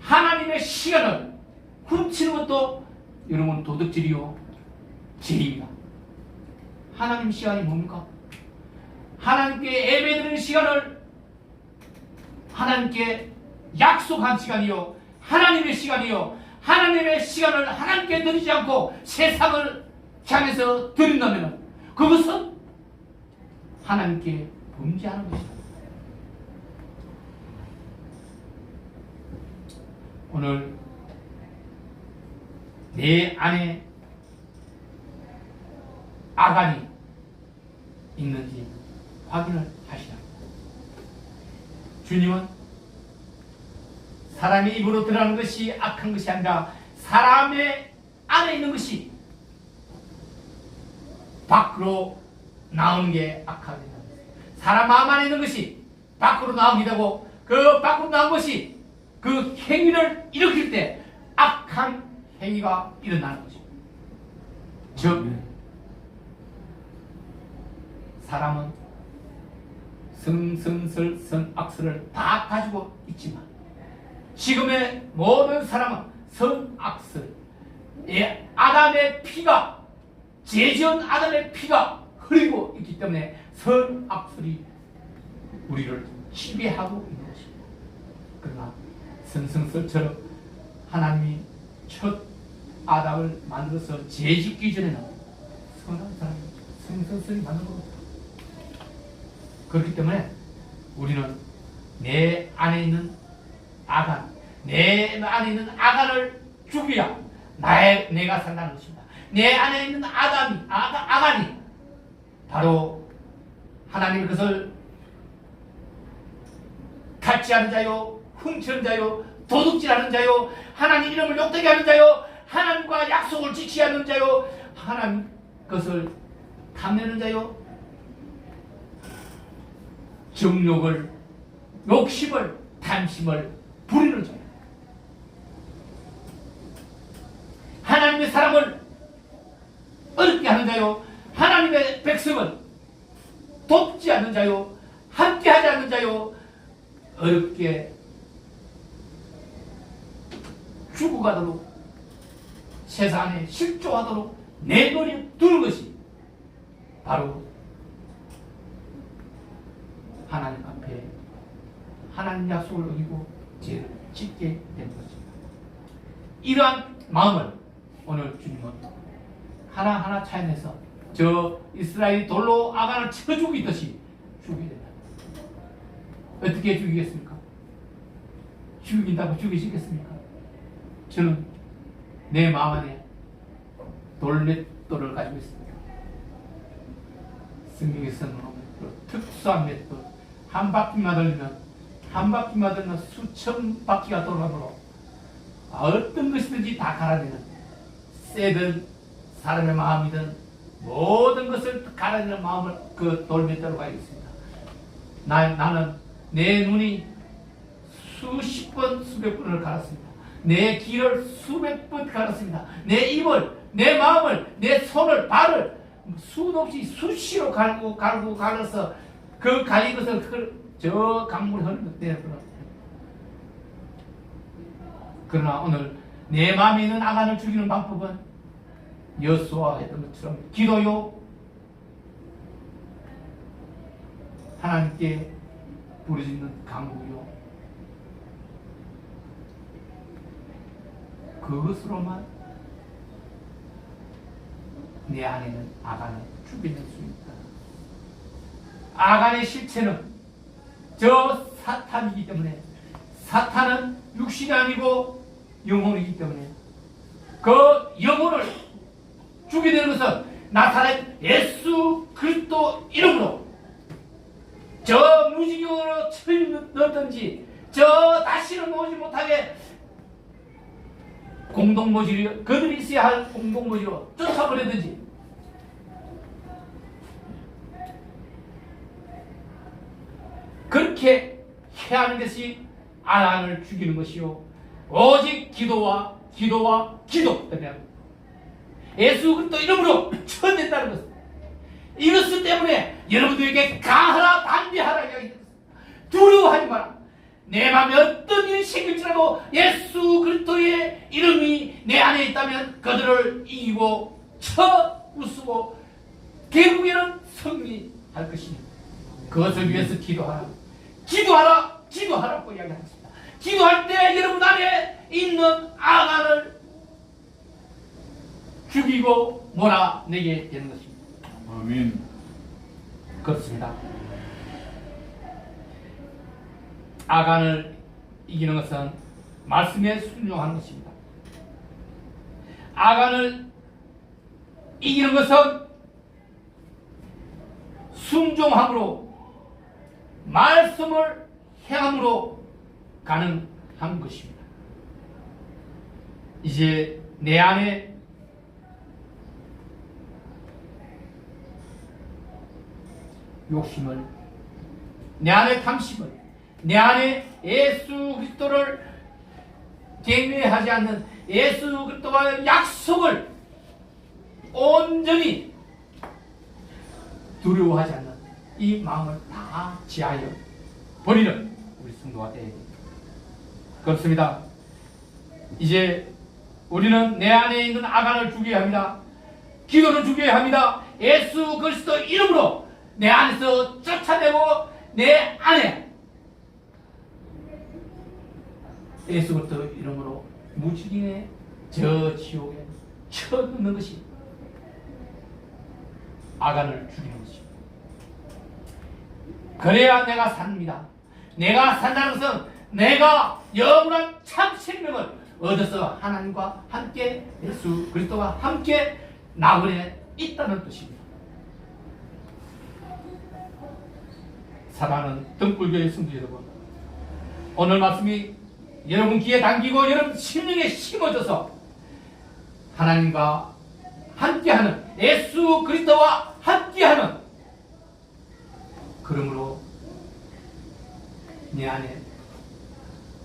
하나님의 시간을 훔치는 것도 여러분 도둑질이요 죄입니다. 하나님 시간이 뭡니까? 하나님께 예배드리는 시간을 하나님께 약속한 시간이요 하나님의 시간이요 하나님의 시간을 하나님께 드리지 않고 세상을 향해서 드린다면 그것은 하나님께 범죄하는 것입니다. 오늘 내 안에 아간이 있는지 확인을 하시라. 주님은 사람의 입으로 들어가는 것이 악한 것이 아니라 사람의 안에 있는 것이 밖으로 나오는 게 악합니다. 사람 마음 안에 있는 것이 밖으로 나오게 되고 그 밖으로 나온 것이 그 행위를 일으킬 때 악한 행위가 일어나는 것입니다. 즉 사람은 성성설 선악설을 다 가지고 있지만 지금의 모든 사람은 선악설 아담의 피가 죄지은 아담의 피가 흐르고 있기 때문에 선악설이 우리를 지배하고 있는 것입니다. 그러나 성성설처럼 하나님이 첫 아담을 만들어서 죄짓기 전에는 선한 사람이 성성설이 만든 겁니다. 그렇기 때문에 우리는 내 안에 있는 아간, 내 안에 있는 아간을 죽여야 내가 산다는 것입니다. 내 안에 있는 아간이 바로 하나님의 것을 탈취하는 자요, 훔치는 자요, 도둑질하는 자요, 하나님 이름을 욕되게 하는 자요, 하나님과 약속을 지키지 않는 자요, 하나님 것을 탐내는 자요, 정욕을, 욕심을, 탐심을 부리는 자요. 하나님의 사람을 어렵게 하는 자요, 하나님의 백성을 돕지 않는 자요, 함께하지 않는 자요, 어렵게 죽어가도록 세상에 실족하도록 내버려 두는 것이 바로 하나님 앞에 하나님 약속을 어기고 죄를 짓게 된 것입니다. 이러한 마음을 오늘 주님은 하나하나 차원에서 저 이스라엘이 돌로 아간을 쳐 죽이듯이 죽이게 된다. 어떻게 죽이겠습니까? 죽인다고 죽이시겠습니까? 저는 내 마음 안에 돌맷돌을 가지고 있습니다. 성경에서는 특수한 맷돌 한 바퀴만 돌리면 수천 바퀴가 돌아도록 어떤 것이든지 다 갈아내는 쇠든 사람의 마음이든 모든 것을 갈아내는 마음을 그 돌맷돌로 가지고 있습니다. 나는 내 눈이 수십 번 수백 번을 갈았습니다. 내 귀를 수백 번 갈았습니다. 내 입을, 내 마음을, 내 손을, 발을 수도 없이 수시로 갈아서 그 갈린 것을 저 강물 흐르는 데로. 그러나 오늘 내 마음에 있는 아간을 죽이는 방법은 여수와 했던 것처럼 기도요, 하나님께 부르짖는 간구요, 그것으로만 내 안에 있는 아간을 죽이는 수 있다. 아간의 실체는 저 사탄이기 때문에, 사탄은 육신이 아니고 영혼이기 때문에 그 영혼을 죽이게 되는 것은 나타낸 예수 그리스도 이름으로, 저 무지경으로 처리 넣든지 저 다시는 오지 못하게 공동모지로, 그들이 있어야 할 공동모지로 쫓아버리든지, 그렇게 해야 하는 것이 아간을 죽이는 것이요, 오직 기도와 기도 때문에 예수 그리스도 이름으로 처리된다는 것. 이것 때문에 여러분들에게 가하라 담대하라 이야기했습니다. 두려워하지 마라. 내 마음에 어떤 일이 생길지라도 예수 그리스도의 이름이 내 안에 있다면 그들을 이기고 쳐 부수고 결국에는 승리할 것입니다. 그것을 위해서 기도하라고 이야기합니다. 기도할 때 여러분 안에 있는 아간을 죽이고 몰아내게 되는 것입니다. 아멘. 그렇습니다. 아간을 이기는 것은 말씀에 순종하는 것입니다. 아간을 이기는 것은 순종함으로, 말씀을 행함으로 가능한 것입니다. 이제 내 안에 욕심을, 내 안에 탐심을, 내 안에 예수 그리스도를 경외하지 않는, 예수 그리스도와의 약속을 온전히 두려워하지 않는 이 마음을 다 지하여 버리는 우리 성도가 되어야 됩니다. 그렇습니다. 이제 우리는 내 안에 있는 아간을 죽여야 합니다. 기도를 죽여야 합니다. 예수 그리스도 이름으로 내 안에서 쫓아내고 내 안에 예수 그리스도 이름으로 무지개 저 지옥에 쳐넣는 것이 아간을 죽이는 것입니다. 그래야 내가 삽니다. 내가 산다는 것은 내가 영원한 참 생명을 얻어서 하나님과 함께 예수 그리스도와 함께 나그네 있다는 뜻입니다. 사랑하는 등불교의 성도 여러분, 오늘 말씀이 여러분 귀에 담기고 여러분 심령에 심어져서 하나님과 함께하는, 예수 그리스도와 함께하는, 그러므로 내 안에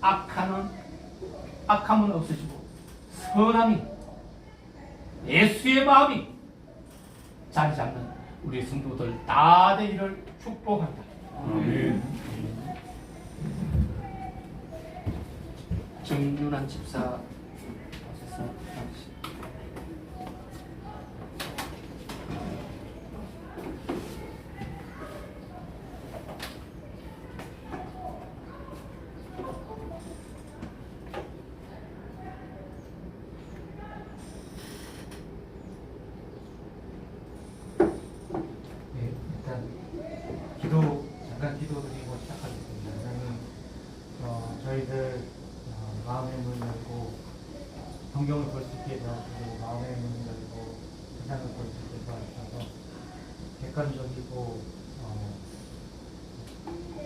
악함은 없어지고 선함이, 예수의 마음이 자리 잡는 우리 성도들 다 되기를 축복합니다. 아멘. 정윤환 집사 오셔서 잠깐 기도드리고 시작하겠습니다. 하나님, 저희들 마음의 문을 열고 성경을 볼 수 있게 도와주시고, 마음의 문을 열고 세상을 볼 수 있게 도와주셔서 객관적이고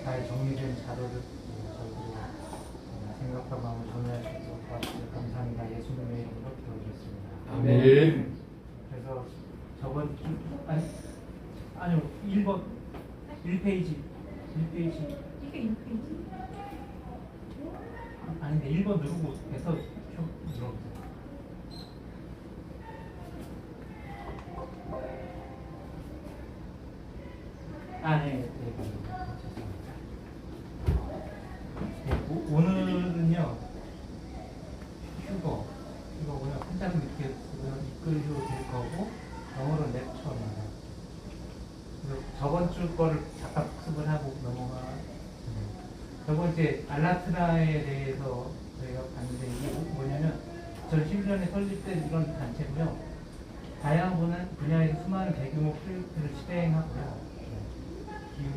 잘 정리된 자료를 저희들이 생각과 마음을 정리할 수 있도록 도와주셔서 감사합니다. 예수님의 이름으로 기도드렸습니다. 아멘. 그래서 저번 아니요 1번 1페이지 이게 1페이지. 아닌데 1번 누르고 해서 좀 눌러보세요. 네. 죄송합니다. 거를 잠깐 복습을 하고 넘어가. 저번 주에 알라트라에 대해서 저희가 봤는데 이게 뭐냐면 2011년에 설립된 이런 단체고요. 다양한 분야에서 수많은 대규모 프로젝트를 실행하고요. 기후,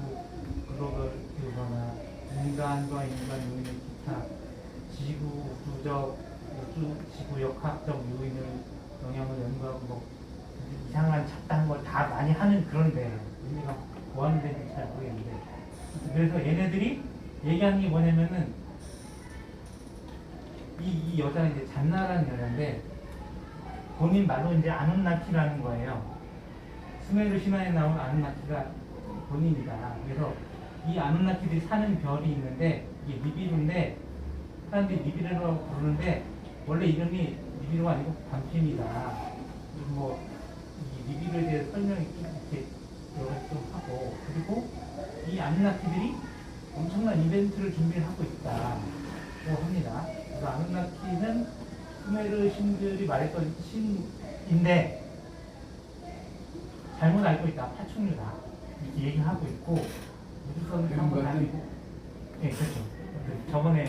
글로벌 기후 변화, 인간과 인간 요인의 기타, 지구 역학적 요인을 영향을 연구하고 뭐 이상한 잡다한 걸 다 많이 하는 그런데 우리가 뭐 하는 데인지 잘 모르겠는데 그래서 얘네들이 얘기하는 게 뭐냐면은 이 여자는 이제 잔나라는 여자인데 본인 말로 이제 아눈나키라는 거예요. 수메르 신화에 나온 아눈나키가 본인이다. 그래서 이 아눈나키들이 사는 별이 있는데 이게 니비루인데 사람들이 니비루라고 부르는데 원래 이름이 니비루가 아니고 밤팀이다. 뭐 이 니비루에 대해서 설명이 이렇게 여러 가지 좀 하고 그리고 이 아눈나키들이 엄청난 이벤트를 준비를 하고 있다고 합니다. 그래서 아눈나키는 수메르 신들이 말했던 신인데 잘못 알고 있다. 파충류다. 이렇게 얘기하고 있고 우주선을 한번 날리고 네, 그렇죠. 저번에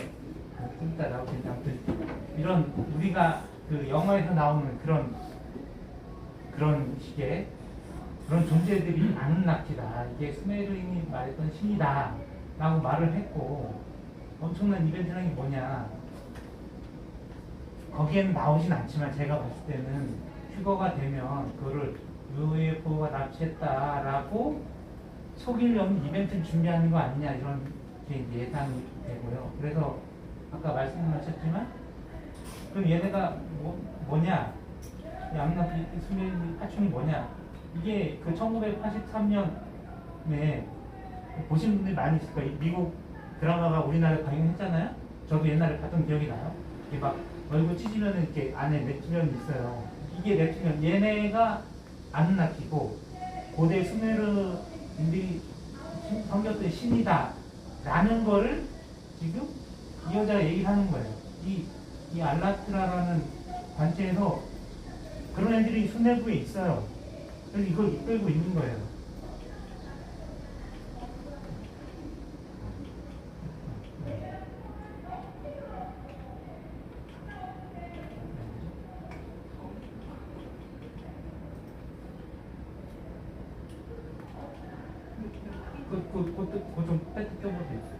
좀 이따 나올 텐데 아무튼 이런 우리가 그 영화에서 나오는 그런 식의 그런 존재들이 아눈나키다. 이게 수메르인이 말했던 신이다. 라고 말을 했고 엄청난 이벤트라는 게 뭐냐 거기에는 나오진 않지만 제가 봤을 때는 휴거가 되면 그거를 UFO가 납치했다라고 속이려는 이벤트를 준비하는 거 아니냐 이런 게 예상이 되고요. 그래서 아까 말씀하셨지만 그럼 얘네가 뭐냐 이 아눈나키 수메르 파충이 뭐냐 이게 그 1983년에 보신 분들이 많이 있을 거예요. 미국 드라마가 우리나라에 방영했잖아요. 저도 옛날에 봤던 기억이 나요. 이게 막 얼굴 찢으면 이렇게 안에 레티면이 있어요. 이게 레티면 얘네가 아눈나키고 고대 수메르인들이 섬겼던 신이다 라는 거를 지금 이 여자가 얘기하는 거예요. 이 알라트라라는 단체에서 그런 애들이 수뇌부에 있어요. 그래서 이걸 이끌고 있는 거예요. 그거 좀 뺏겨볼 수 있어요.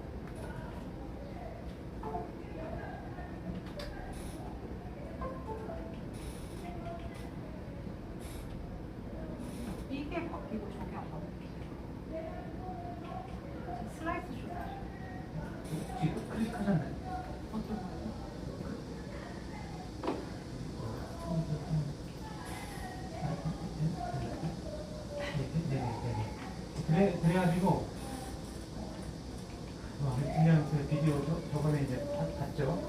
이게 바뀌고 저게 안 바뀌고 슬라이스 쇼 지금 클릭하잖아요. 어떤 거예요? 그래가지고 그냥 그 비디오 저번에 이제 봤죠.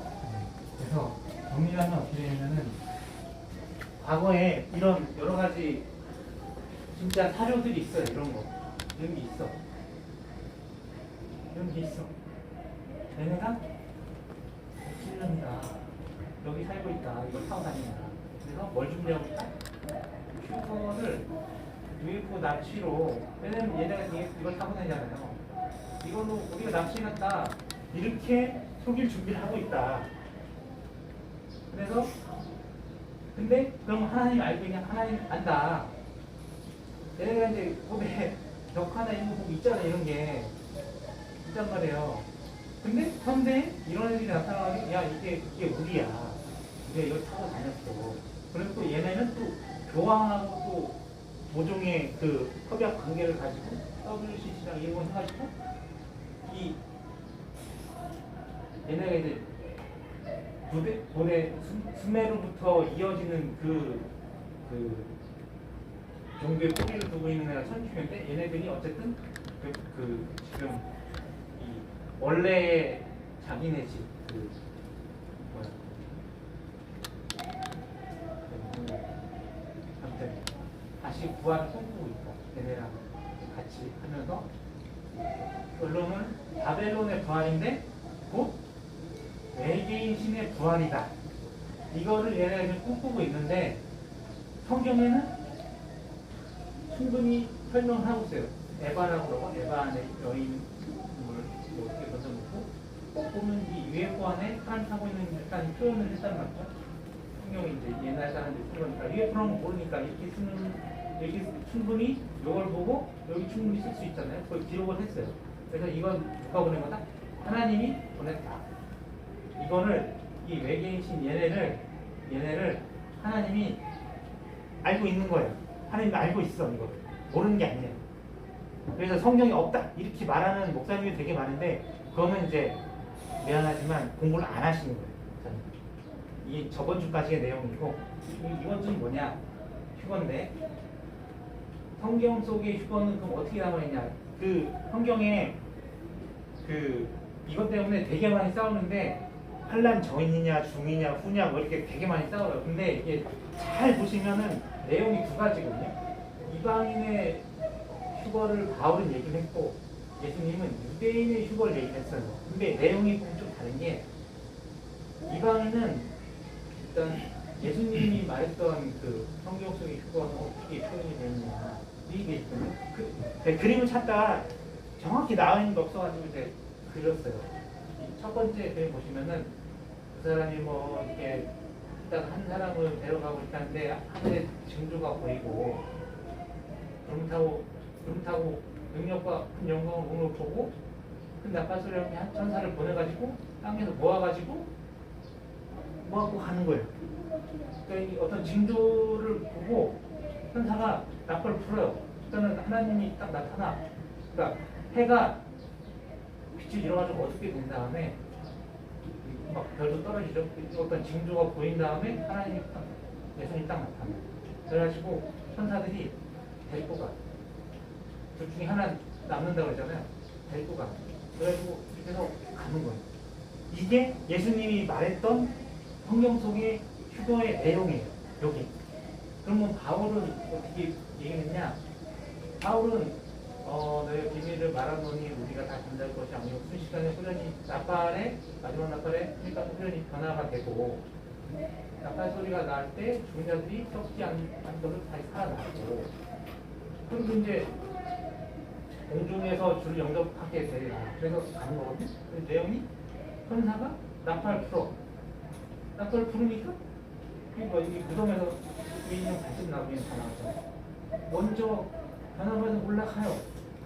그래서 정리하면 어떻게 되냐면은 과거에 이런 여러 가지 진짜 사료들이 있어요. 이런 거 이런 게 있어. 이런 게 있어. 얘네가 7년이다. 여기 살고 있다. 이걸 타고 다닌다. 그래서 뭘 준비하고 있다? 휴거를 UFO 납치로 왜냐면 얘네가 이걸 타고 다니잖아요. 이걸로 우리가 납치해놨다 이렇게 속일 준비를 하고 있다. 그래서 근데 그럼 하나님 알고 있냐? 하나님 안다. 얘네가 이제 몸에 벽 하나 있는 거 있잖아. 이런 게 있단 말이에요. 근데 현대 이런 애들이 나타나가지고 야 이게 우리야. 우리가 이걸 타고 다녔어. 그리고 또 얘네는 또 교황하고 또 모종의 그 협약 관계를 가지고 WCC랑 이런 걸 해가지고 이 얘네가 이제 고대 수메르부터 이어지는 그 종교의 뿌리를 두고 있는 애가 천주교인데 얘네들이 어쨌든 지금 이 원래 자기네 집 아무튼 다시 부활을 꿈꾸고 있다. 얘네랑 같이 하면서 결론은 바벨론의 부활인데 곧 외계인 신의 부활이다. 이거를 얘네가 지금 꿈꾸고 있는데 성경에는 충분히 설명을 하고 있어요. 에바라고 그러고 에바 안에 여인을 이렇게 던져놓고 보면 이 UFO 안에 사람 타고 있는 듯한 표현을 했단 말이죠. 성경이 이제 옛날 사람들이 쓴 거니까 UFO는 모르니까 이렇게 쓰는 이렇게 충분히 이걸 보고 여기 충분히 쓸 수 있잖아요. 그걸 기록을 했어요. 그래서 이건 누가 보낸 거다? 하나님이 보냈다. 이거를 이 외계인신 얘네를 하나님이 알고 있는 거예요. 하나님이 알고 있어 이거. 모르는 게 아니에요. 그래서 성경이 없다 이렇게 말하는 목사님이 되게 많은데 그거는 이제 미안하지만 공부를 안 하시는 거예요. 이 저번 주까지의 내용이고 이번 주는 뭐냐? 휴거인데 성경 속의 휴거는 그럼 어떻게 남아있냐? 그 성경에 그 이것 때문에 되게 많이 싸우는데 환란 전이냐 중이냐 후냐 뭐 이렇게 되게 많이 싸워요. 근데 이게 잘 보시면은 내용이 두 가지거든요. 이방인의 휴거를 바울은 얘기를 했고 예수님은 유대인의 휴거를 얘기를 했어요. 근데 내용이 좀 다른 게 이방인은 일단 예수님이 말했던 그 성경 속의 휴거는 어떻게 표현이 되느냐 이게 있거든요. 그림을 찾다가 정확히 나와 있는 게 없어가지고 이제 그렸어요. 첫 번째 그림 보시면은 그 사람이 뭐 이렇게 딱 한 사람을 데려가고 있다는데 하늘에 징조가 보이고 구름 타고 능력과 큰 영광을 눈으로 보고 큰 나팔 소리를 한 천사를 보내가지고 땅에서 모아가지고 모아고 가는 거예요. 그러니까 이 어떤 징조를 보고 천사가 나팔을 불어요. 그러면 하나님이 딱 나타나. 그러니까 해가 빛을 잃어가지고 어둡게 된 다음에 막 별도 떨어지죠. 어떤 징조가 보인 다음에 하나님이 딱 예수님이 딱 나타나. 그래가지고 천사들이 데리고 가. 둘 중에 하나 남는다고 그러잖아요. 데리고 가. 그래가지고 이렇게 해서 가는 거예요. 이게 예수님이 말했던 성경 속의 휴거의 내용이에요. 여기. 그러면 바울은 어떻게 얘기했냐? 바울은 너의 비밀을 말하노니 우리가 다 잠잘 것이 아니고 순식간에 후련히 마지막 나팔에 그러니까 후련히 변화가 되고 나팔 소리가 날 때 죽은 자들이 썩지 않도록 다시 살아나고 그리고 이제 공중에서 주를 영접하게 되리라. 그래서 가는 거거든요. 그 내용이 천사가 나팔 부르니까 뭐 이 무덤에서 주인형 발집 나오면 다 나왔잖아요. 먼저 변화받아서 올라가요.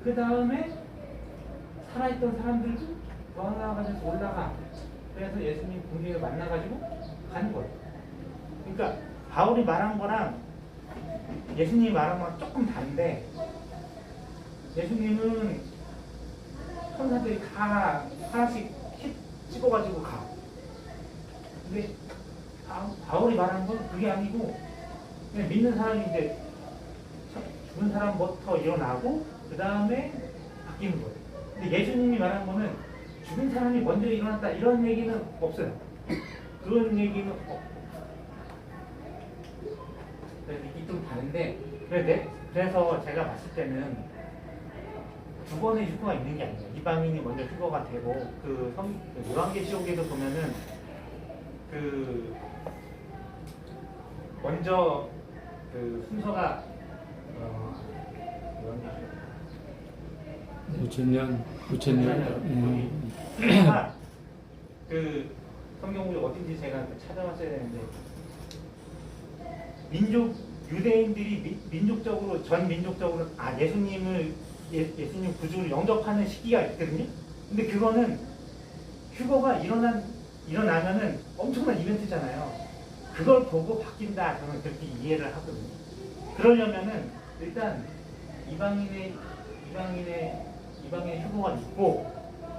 그 다음에 살아있던 사람들도 변화가지고 올라가. 그래서 예수님 공중에 만나가지고 가는 거예요. 그러니까 바울이 말한 거랑 예수님이 말한 거랑 조금 다른데 예수님은 천사들이 다 하나씩 찍어가지고 가. 근데 바울이 말하는 건 그게 아니고 그냥 믿는 사람이 이제 죽은 사람부터 일어나고 그 다음에 바뀌는 거예요. 근데 예수님이 말하는 거는 죽은 사람이 먼저 일어났다 이런 얘기는 없어요. 그런 얘기는 그래서 이게 좀 다른데 그래서 제가 봤을 때는 두 번의 휴거가 있는 게 아니에요. 이방인이 먼저 휴거가 되고 그 요한계시록에도 보면은 그 먼저 그 순서가 무천년 순서가 그 성경이 어딘지 제가 찾아봤어야 되는데 유대인들이 전 민족적으로 예수님 구주를 영접하는 시기가 있거든요. 근데 그거는 휴거가 일어나면은 엄청난 이벤트잖아요. 그걸 보고 바뀐다 저는 그렇게 이해를 하거든요. 그러려면은 일단 이방인의 휴거가 있고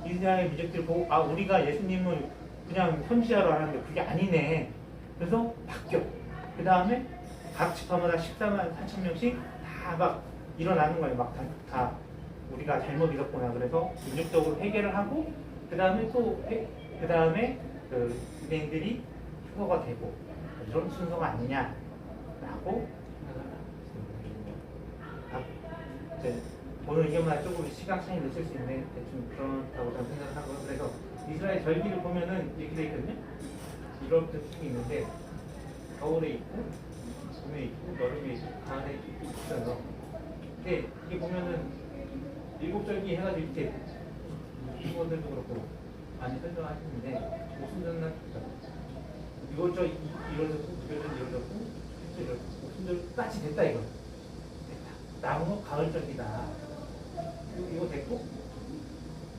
이스라엘 민족들 보고 우리가 예수님을 그냥 선지자로 알았는데 그게 아니네. 그래서 바뀌어. 그 다음에 각 지파마다 14만 4천 명씩 다 막 일어나는 거예요. 막 다 우리가 잘못 믿었구나. 그래서 민족적으로 회개를 하고 그 다음에 그 유대인들이 휴거가 되고 이런 순서가 아니냐라고 오늘 의견마다 조금 시각 차이는 있을 수 있는데 대충 그렇다고 저는 생각을 하고 그래서 이스라엘 절기를 보면은 이렇게 돼 있거든요. 1월부터 쭉 있는데 겨울에 있고 봄에 있고 여름에 있고 가을에 있어요. 근데 이게 보면은 일곱절기 해가지고 이렇게 이분들도 그렇고 많이 설명하시는데 옥순절은 이것저 이러졌고 이러졌고 옥순절 끝이 됐다 이거. 됐다. 나무 가을절기다. 이거 됐고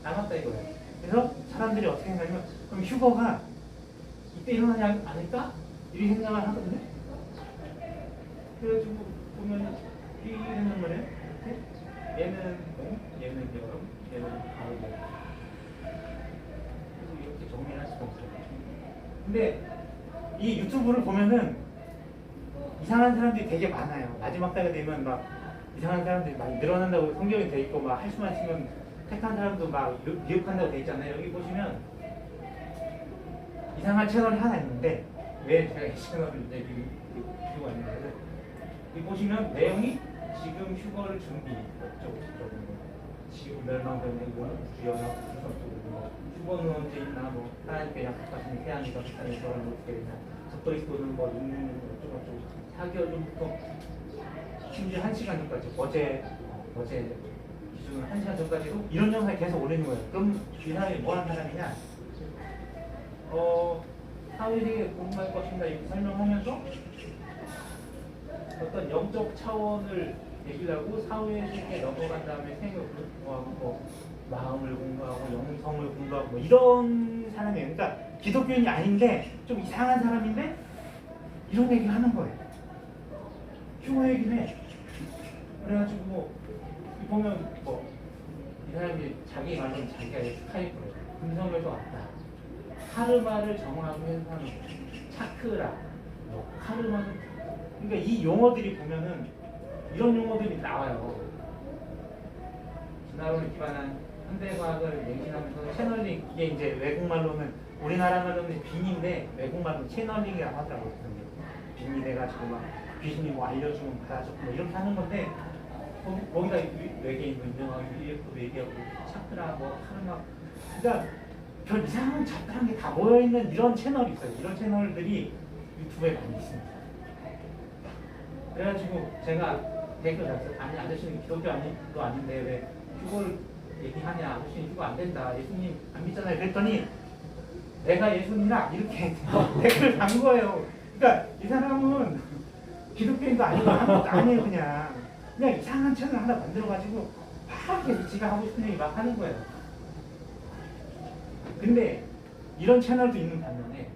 남았다 이거예요. 그래서 사람들이 어떻게 생각하냐면 그럼 휴거가 이때 일어나지 않을까? 이렇게 생각을 하거든요. 그래가지고 보면 이 생각을 해요. 이렇게 얘는 봄, 얘는 여름, 얘는 가을. 그래서 이렇게 정리를 할 수가 없어요. 근데 이 유튜브를 보면은 이상한 사람들이 되게 많아요. 마지막 때가 되면 막 이상한 사람들이 많이 늘어난다고 성경이 돼 있고 막 할 수만 있으면 택한 사람도 막 미혹한다고 돼 있잖아요. 여기 보시면 이상한 채널이 하나 있는데 왜 제가 이 채널을 이제 비교가 있는데 여기 보시면 내용이 지금 휴거를 준비 어쩌고 지구 멸망되는 구현하고 휴거는 언제 있나 뭐 하나님께 약속하신 태양이가 세상에 저를 어떻게 되냐 그리스도는 뭐 있는 어쩌고 사개월 전부터 심지어 1시간 전까지 어제 기준은 1시간 전까지도 이런 영상이 계속 올리는 거예요. 그럼 이 사람이 뭐 하는 사람이냐? 사회세계 공부할 것입니다. 이렇게 설명하면서 어떤 영적 차원을 얘기를 하고 사회세계에 넘어간 다음에 생각을 공부하고 뭐 마음을 공부하고 영성을 공부하고 뭐 이런 사람이에요. 그러니까 기독교인이 아닌데 좀 이상한 사람인데 이런 얘기를 하는 거예요. 휴거 얘기를 해. 그래가지고 뭐 보면 뭐 이 사람이 자기 말로는 자기가 스카이프로 금성에서 왔다. 카르마를 정하고 해석하는 거예요. 차크라, 뭐 카르마는 그러니까 이 용어들이 보면은 이런 용어들이 나와요. 진화론에 기반한 현대과학을 맹신하면서 채널링 이게 이제 외국말로는 우리나라 말로는 빙인데 외국말로는 채널링이라고 하더라고요. 빙이 돼가지고 막 귀신이 뭐 알려주면 받아줬고 뭐 이렇게 하는 건데 거기다 외계인 인정하고 UFO도 얘기하고 차크라 뭐 카르마 그러니까 별 이상한 잡다한 게 다 모여있는 이런 채널이 있어요. 이런 채널들이 유튜브에 많이 있습니다. 그래가지고 제가 댓글 달았어요. 아니 아저씨는 기독교 아니도 아닌데 왜 휴거를 얘기하냐 아저씨는 휴거 안 된다 예수님 안 믿잖아요. 그랬더니 내가 예수님이라 이렇게 댓글 단 거예요. 그러니까 이 사람은 기독교인도 아니고 아무것도 아니에요. 그냥 이상한 채널 하나 만들어가지고 막 계속 지가 하고 싶은 얘기 막 하는 거예요. 근데 이런 채널도 있는 반면에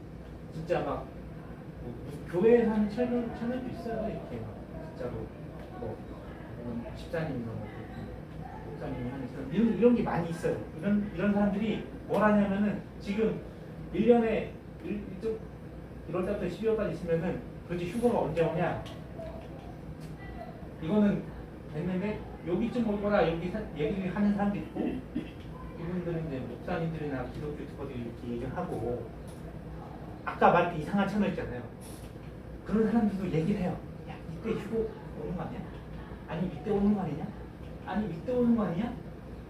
진짜 막 뭐, 교회에서 하는 채널도 있어요. 이렇게 막 진짜로 뭐 집사님이나 목사님이 하는 채널 이런 게 많이 있어요. 이런 사람들이 뭘 하냐면은 지금 1년에 1월달부터 12월까지 있으면은 도대체 휴거가 언제 오냐? 이거는 됐는데 여기쯤 올 거라 여기 얘기를 하는 사람도 있고 이분들은 이제 목사님들이나 기독교 유튜버들이 이렇게 얘기를 하고 아까 말한 이상한 채널 있잖아요. 그런 사람들도 얘기를 해요. 야 이때 휴거 오는 거 아니야? 아니 이때 오는 거 아니냐? 아니 이때 오는 거 아니냐?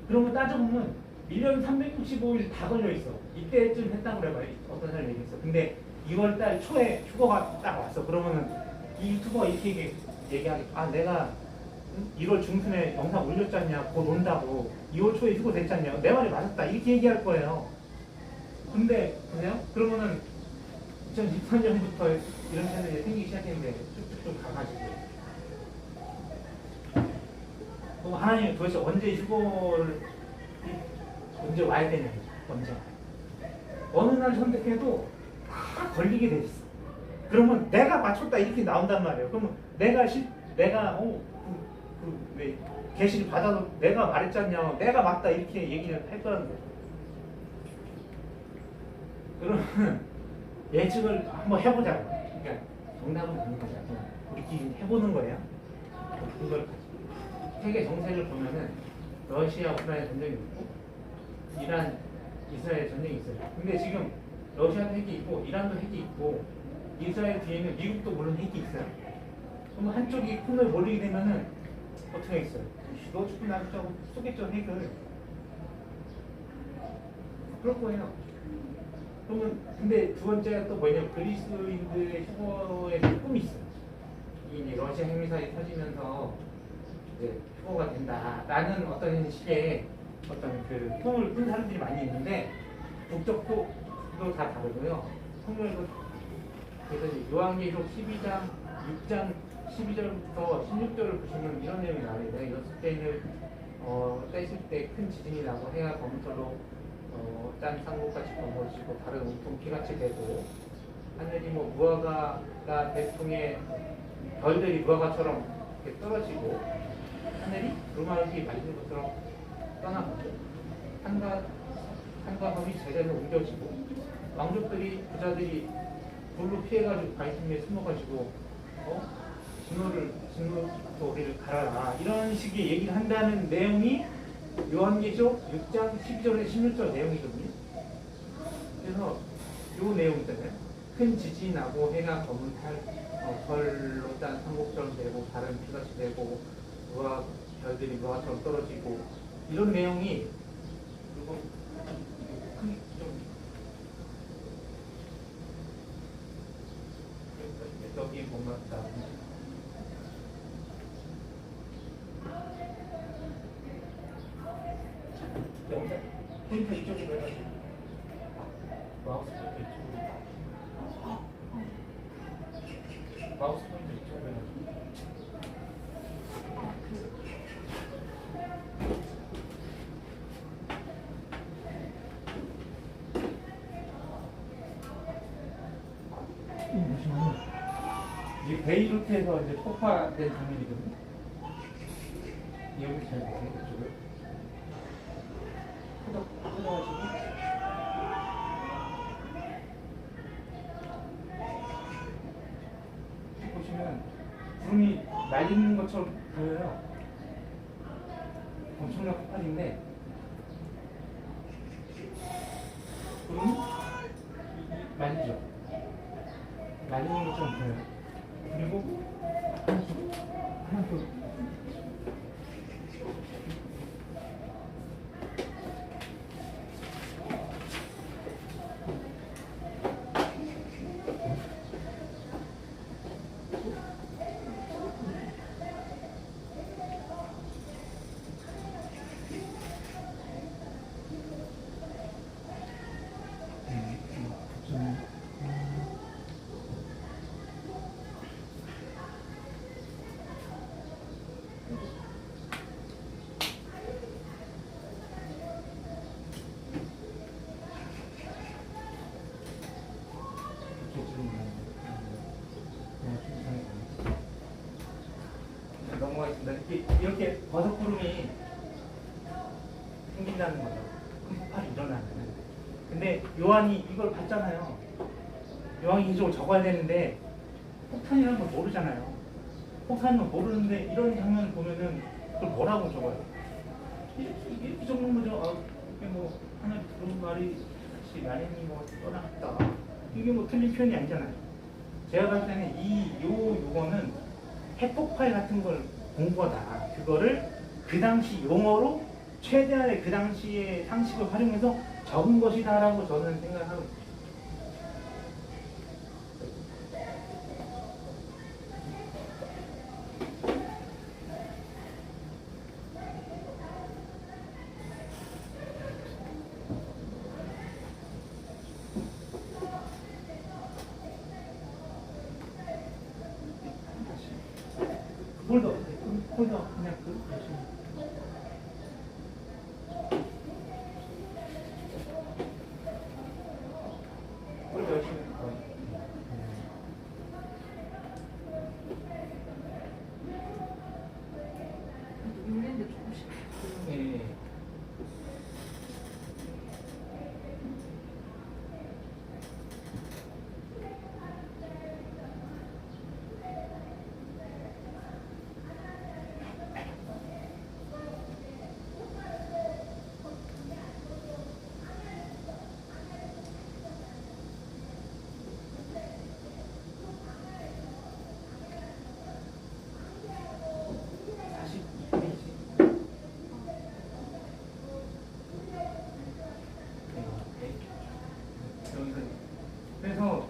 그런 거 따져보면 1년 365일 다 걸려있어. 이때쯤 했다고 그래봐요. 어떤 사람이 얘기했어. 근데 2월달 초에 휴거가 딱 왔어. 그러면은 이 유튜버가 이렇게 얘기하겠 내가 1월 중순에 영상 올렸잖냐 곧 온다고 2월 초에 휴거 됐잖냐 내 말이 맞았다 이렇게 얘기할 거예요. 근데 보세요. 그러면은 2014년부터 이런 채널이 생기기 시작했는데 쭉쭉쭉 가가지고 그럼 하나님 도대체 언제 휴거를 언제 와야 되냐 언제 어느 날 선택해도 다 걸리게 돼 있어. 그러면 내가 맞췄다 이렇게 나온단 말이에요. 그러면 내가 왜 계시를 받아도 내가 말했잖냐 내가 맞다 이렇게 얘기를 할 거라는 거죠. 그러면 예측을 한번 해보자고. 그러니까 정답은 아닌 거죠. 그냥 우리끼리 해보는 거예요. 그걸 세계 정세를 보면은 러시아 우크라이나 전쟁이 있고 이란 이스라엘 전쟁이 있어요. 근데 지금 러시아도 핵이 있고 이란도 핵이 있고 이스라엘 뒤에는 미국도 물론 핵이 있어요. 그럼 한쪽이 폰을 몰리게 되면은 어떻게 있어요? 너 죽고 나 죽고 쏘겠죠 핵을. 그럴 거예요. 그러면 근데 두 번째가 또 뭐냐면 그리스도인들의 휴거에 꿈이 있어요. 이제 러시아 핵미사일이 터지면서 이제 표고가 된다라는 어떤 식의 어떤 그 통을 푼 사람들이 많이 있는데 국적도 다 다르고요. 성경에도 그래서 이제 요한계시록 12장 6장 12절부터 16절을 보시면 이런 내용이 나옵니다. 6개인을 떼실 때 큰 지진이 나고 해가 검은털로 짠 상고같이 검어지고 다른 온통 피같이 되고 하늘이 뭐 무화과가 대풍에 별들이 무화과처럼 이렇게 떨어지고 하늘이 두루마기 말린 것처럼 떠나고 산과 섬이 제자리로 옮겨지고 왕족들이 부자들이 불로 피해가지고 바위틈에 숨어가지고 진노를 갈아라 이런 식의 얘기를 한다는 내용이 요한계시록 6장 12절에 16절 내용이거든요. 그래서 요 내용 있잖아요. 큰 지진이 나고 해가 검은 별로 짠 상곡처럼 되고 다른 피같이 되고 별들이 무화처럼 떨어지고 이런 내용이 그리고 여기 뭔가 포인트 이쪽으로 해가지고 마우스 포인트 이쪽으로 마우스 포인트 이쪽으로 해가지고 이게 베이루트에서 이제 폭파된 장면이거든요. 여기 잘 보세요. 이쪽을 뜯어가지고 보시면 구름이 날리는 것처럼 보여요. 엄청난 폭발인데 구름이 말리죠. 날리는 것처럼 보여요. 그리고 하나 넘어가겠습니다. 이렇게 버섯구름이 생긴다는 거죠. 큰 폭발이 일어나는. 근데 요한이 이걸 봤잖아요. 요한이 이쪽을 적어야 되는데 폭탄이라는 걸 모르잖아요. 폭탄인 걸 모르는데 이런 장면을 보면은 그걸 뭐라고 적어요? 이렇게 적는 거죠. 이게 뭐 하나 그런 말이 같이 라인이 뭐 떠났다. 이게 뭐 틀린 표현이 아니잖아요. 제가 봤을 때는 요거는 핵폭발 같은 걸 본 거다. 그거를 그 당시 용어로 최대한의 그 당시의 상식을 활용해서 적은 것이다라고 저는 생각하고 있습니다. 홀더 그냥 홀더 열심히 눌리는데 조금씩. 네. 그래서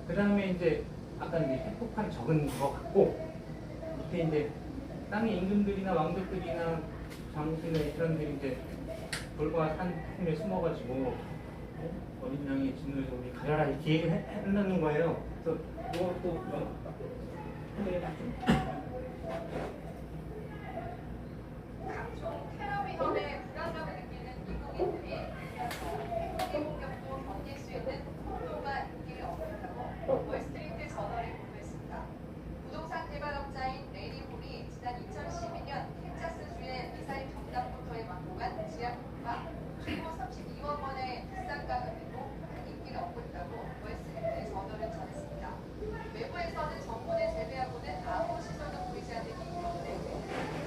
그 다음에 이제 아까 이제 핵폭탄 적은 것 같고 밑에 이제 땅의 임금들이나 왕족들이나 장수나 이사람들이 이제 돌과 산틈에 숨어가지고 어린 양의 진노에서 우리 가려라 이렇게 얘기를 해놓는 거예요. 그래서 이것도 각종 테러 위험에 불안감을 느끼는 미국인들이 핵 공격도 견딜 수 있는 폭도가 인기를 얻었다고 월스트리트 저널이 보도했습니다. 부동산 개발업자인 레이디 홀이 지난 2012년 텍사스주의 미사일 경납부터에 만공한 지하폭도가 최고 32억 원의 비싼 가격이고 큰 인기를 얻고 있다고 월스트리트 저널은 전했습니다. 외부에서는 정문에 재배하고는 아무 시설도 보이지 않는 이 건물에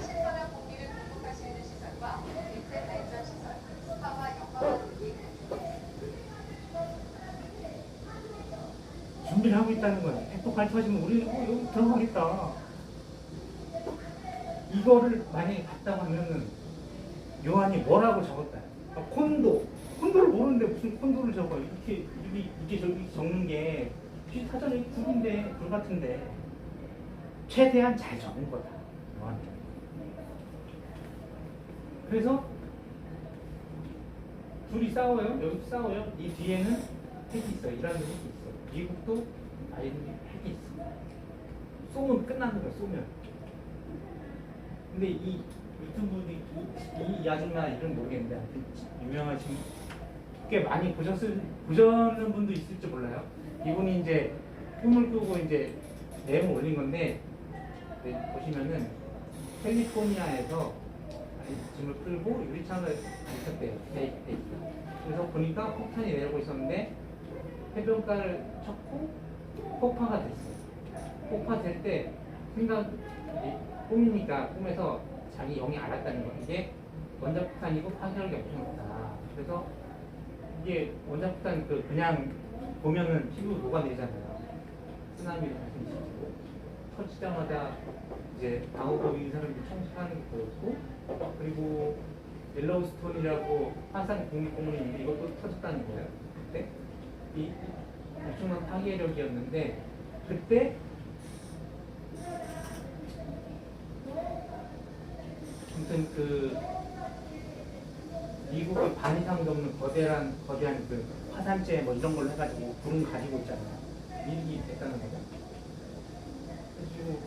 신선한 공기를 공급할 수 있는 시설과 대체 발전 시설, 스파와 영화관 등이 준비를 하고 있다는 거예요. 핵폭 발표하시면 우리 여기 들어가겠다. 이거를 만약에 봤다고 하면은 요한이 뭐라고 적었다. 콘도를 모르는데 무슨 콘도를 적어? 이게 저기 적는 게 사전에 불 같은데 최대한 잘 적은 거다. 요한이. 그래서 둘이 싸워요. 여기도 싸워요. 이 뒤에는 핵이 있어요. 이란도 핵이 있어요. 미국도 아이들이 핵이 있어. 쏘면 끝나는 거야. 쏘면. 근데 이 유튜브도 이 아줌마 이름 모르겠는데 아무튼 유명하신 꽤 많이 보셨는 분도 있을지 몰라요. 이분이 이제 꿈을 꾸고 이제 내용을 올린 건데 보시면은 캘리포니아에서 짐을 끌고 유리창을 있었대요. 그래서 보니까 폭탄이 내려오고 있었는데 해변가를 쳤고 폭파가 됐어요. 폭파될 때 꿈이니까 꿈에서 자기 영이 알았다는 거. 이게 원자폭탄이고 파괴력이 엄청 높다. 그래서 이게 원자폭탄 그냥 보면은 피부 녹아내리잖아요. 쓰나미를 발생시키고 터지자마자 이제 방어복 입은 사람들이 총살하는 게 보였고, 그리고 옐로우스톤이라고 화산 국립공원이 있는데 이것도 터졌다는 거예요. 그때 이 엄청난 파괴력이었는데 그때 아무튼 미국의 반 이상도 없는 거대한 그 화산재 뭐 이런 걸로 해가지고 불은 가지고 있잖아요. 미국이 됐다는 거죠. 그리고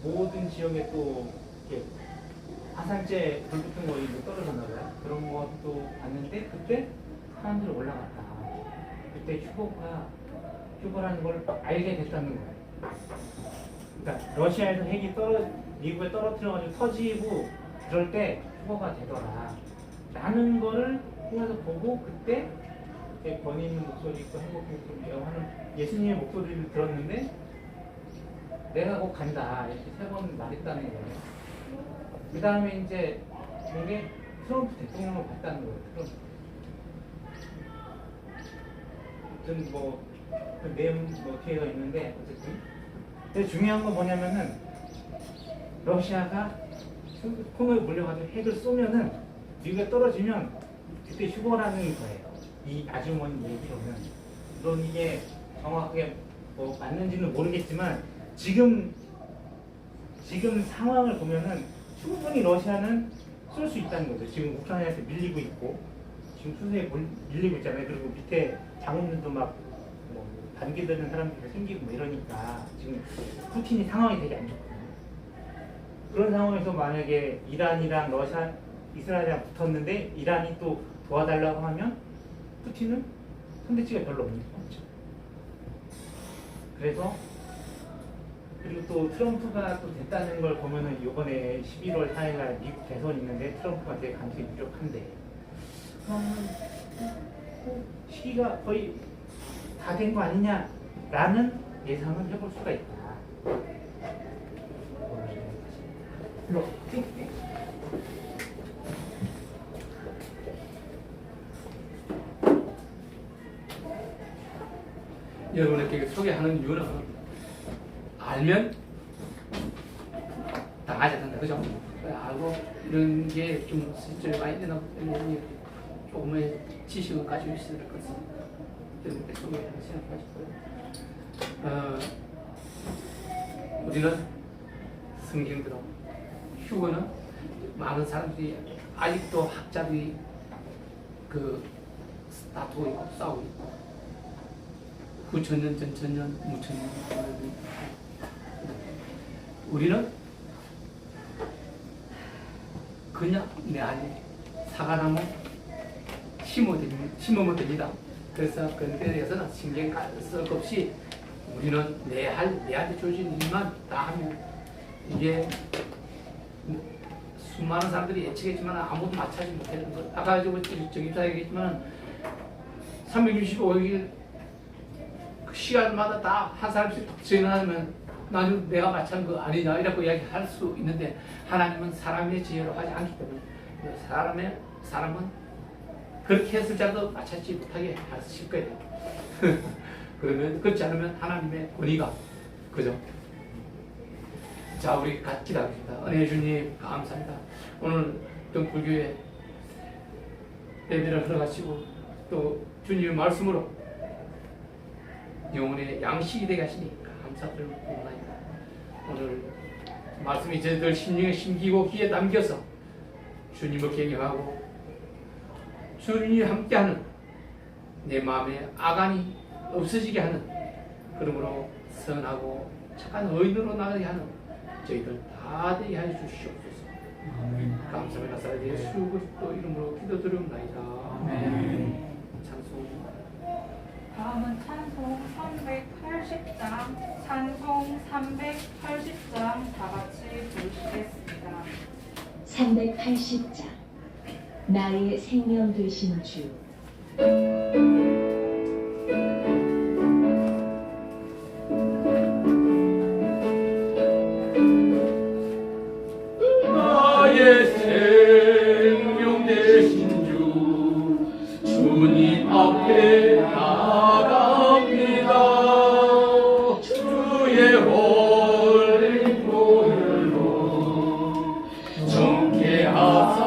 모든 지역에 또 이렇게 화산재 불 붙은 거 이거 떨어졌나 봐요. 그런 것도 봤는데 그때 사람들이 올라갔다. 그때 휴거라는 걸 알게 됐다는 거예요. 그러니까 러시아에서 핵이 미국에 떨어뜨려가지고 터지고 그럴 때 휴거가 되더라 라는 거를 통해서 보고 그때 권위 있는 목소리 있고 행복 목소리라고 하는 예수님의 목소리를 들었는데 내가 곧 간다 이렇게 3번 말했다는 거예요. 그 다음에 이제 이게 트럼프 대통령을 봤다는 거예요. 트럼프. 어쨌든 그 내용 뒤에가 있는데 어쨌든 근데 중요한 건 뭐냐면은 러시아가 콩을 물려가지고 핵을 쏘면은 미국에 떨어지면 그때 휴거라는 거예요. 이 아주머니 얘기로는. 물론 이게 정확하게 맞는지는 모르겠지만 지금 상황을 보면은 충분히 러시아는 쏠 수 있다는 거죠. 지금 우크라이나에서 밀리고 있고 지금 수세에 밀리고 있잖아요. 그리고 밑에 장군들도 막 반기되는 사람들이 생기고 이러니까 지금 푸틴이 상황이 되게 안 좋거든요. 그런 상황에서 만약에 이란이랑 러시아, 이스라엘이랑 붙었는데 이란이 또 도와달라고 하면 푸틴은 선대치가 별로 없는 거죠. 그래서 그리고 또 트럼프가 또 됐다는 걸 보면은 이번에 11월 4일날 미국 대선이 있는데 트럼프가 되게 가능성이 유력한데 시기가 거의 다 된 거 아니냐라는 예상을 해볼 수가 있다. 여러분에게 소개하는 이유는 알면 당하지 않는다. 그죠? 알고 이런 게 좀 실제로 많이 되나 때문에 조금의 지식을 가지고 있어야 될 것 같습니다. 여러분께 소개하는 시간 가지고요. 우리는 성경대로 휴거는 많은 사람들이 아직도 학자들이 다투고 있고 싸우고 있고 9,000년, 전천년, 무천년 우리는 그냥 내 안에 사과나무 심으면 됩니다. 그래서 그에 대해서는 신경 쓸 것 없이 우리는 내한테 주어진 일만 다 하면 이게 수많은 사람들이 예측했지만 아무도 맞춰지 못하는 것. 아까 정입사 얘기했지만 365일 그 시간마다 다 한 사람씩 독진하면 나는 내가 맞춘 거 아니냐 이라고 이야기할 수 있는데 하나님은 사람의 지혜로 하지 않기 때문에 사람은 그렇게 했을지라도 맞추지 못하게 하실 거예요. 그러면 그렇지 않으면 하나님의 권위가 그죠? 자, 우리 같이 기도하겠습니다. 은혜 주님 감사합니다. 오늘 등불교회 예배를 들어가시고 또 주님의 말씀으로 영혼의 양식이 되게 하시니 감사드립니다. 오늘 말씀이 저희들 심령에 심기고 귀에 남겨서 주님을 경외하고 주님이 함께하는 내 마음의 악안이 없어지게 하는 그러므로 선하고 착한 의인으로 나가게 하는 저희들 다 되게 하여 주시옵소서. 감사합니다. 사랑 예수 그리스도 이름으로 기도드립니다. 찬송. 다음은 찬송 380장, 찬송 380장 다 같이 부르시겠습니다. 380장 나의 생명 되신 주 나의 생명 되신 주 주님 앞에 나갑니다. 주의 홀린 보혈로 정케 하사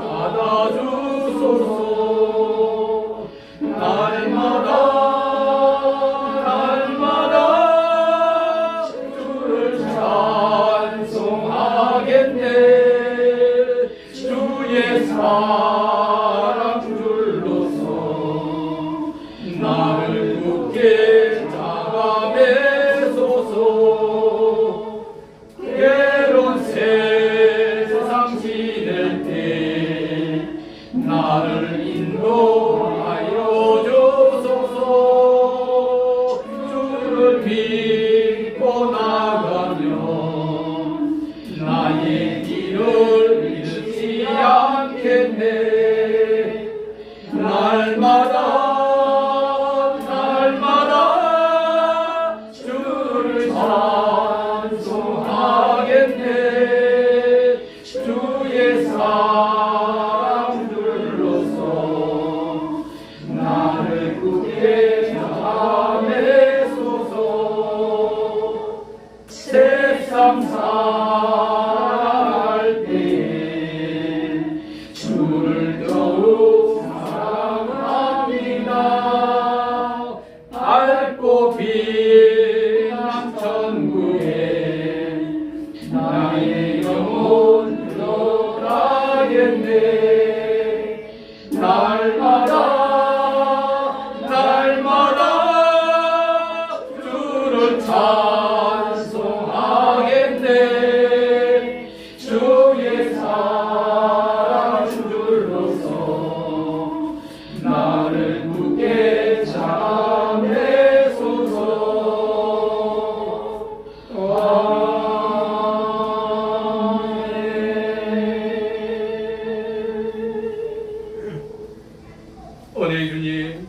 받아주소서. 날마다 주를 찬송하겠네. 주의 사랑 줄로서 나를 굳게 잡아매소서. 괴로운 세상 지낼 때 나를 인도하여 주소서. 주를 믿고 나가면 나의 길을 잃지 않겠네. 날마다 주를 찬송하겠네. 주의 사랑 둘러서 나를 굳게 잡아매소서. 세상 살아갈 때 주를 더욱 사랑합니다. 밝고 빛난 천국에 나의 영혼 들어가겠네. 날마다 주를 찬송하겠네. 주의 사랑 줄로서 나를 굳게 잡아매소서. 은혜의 주님,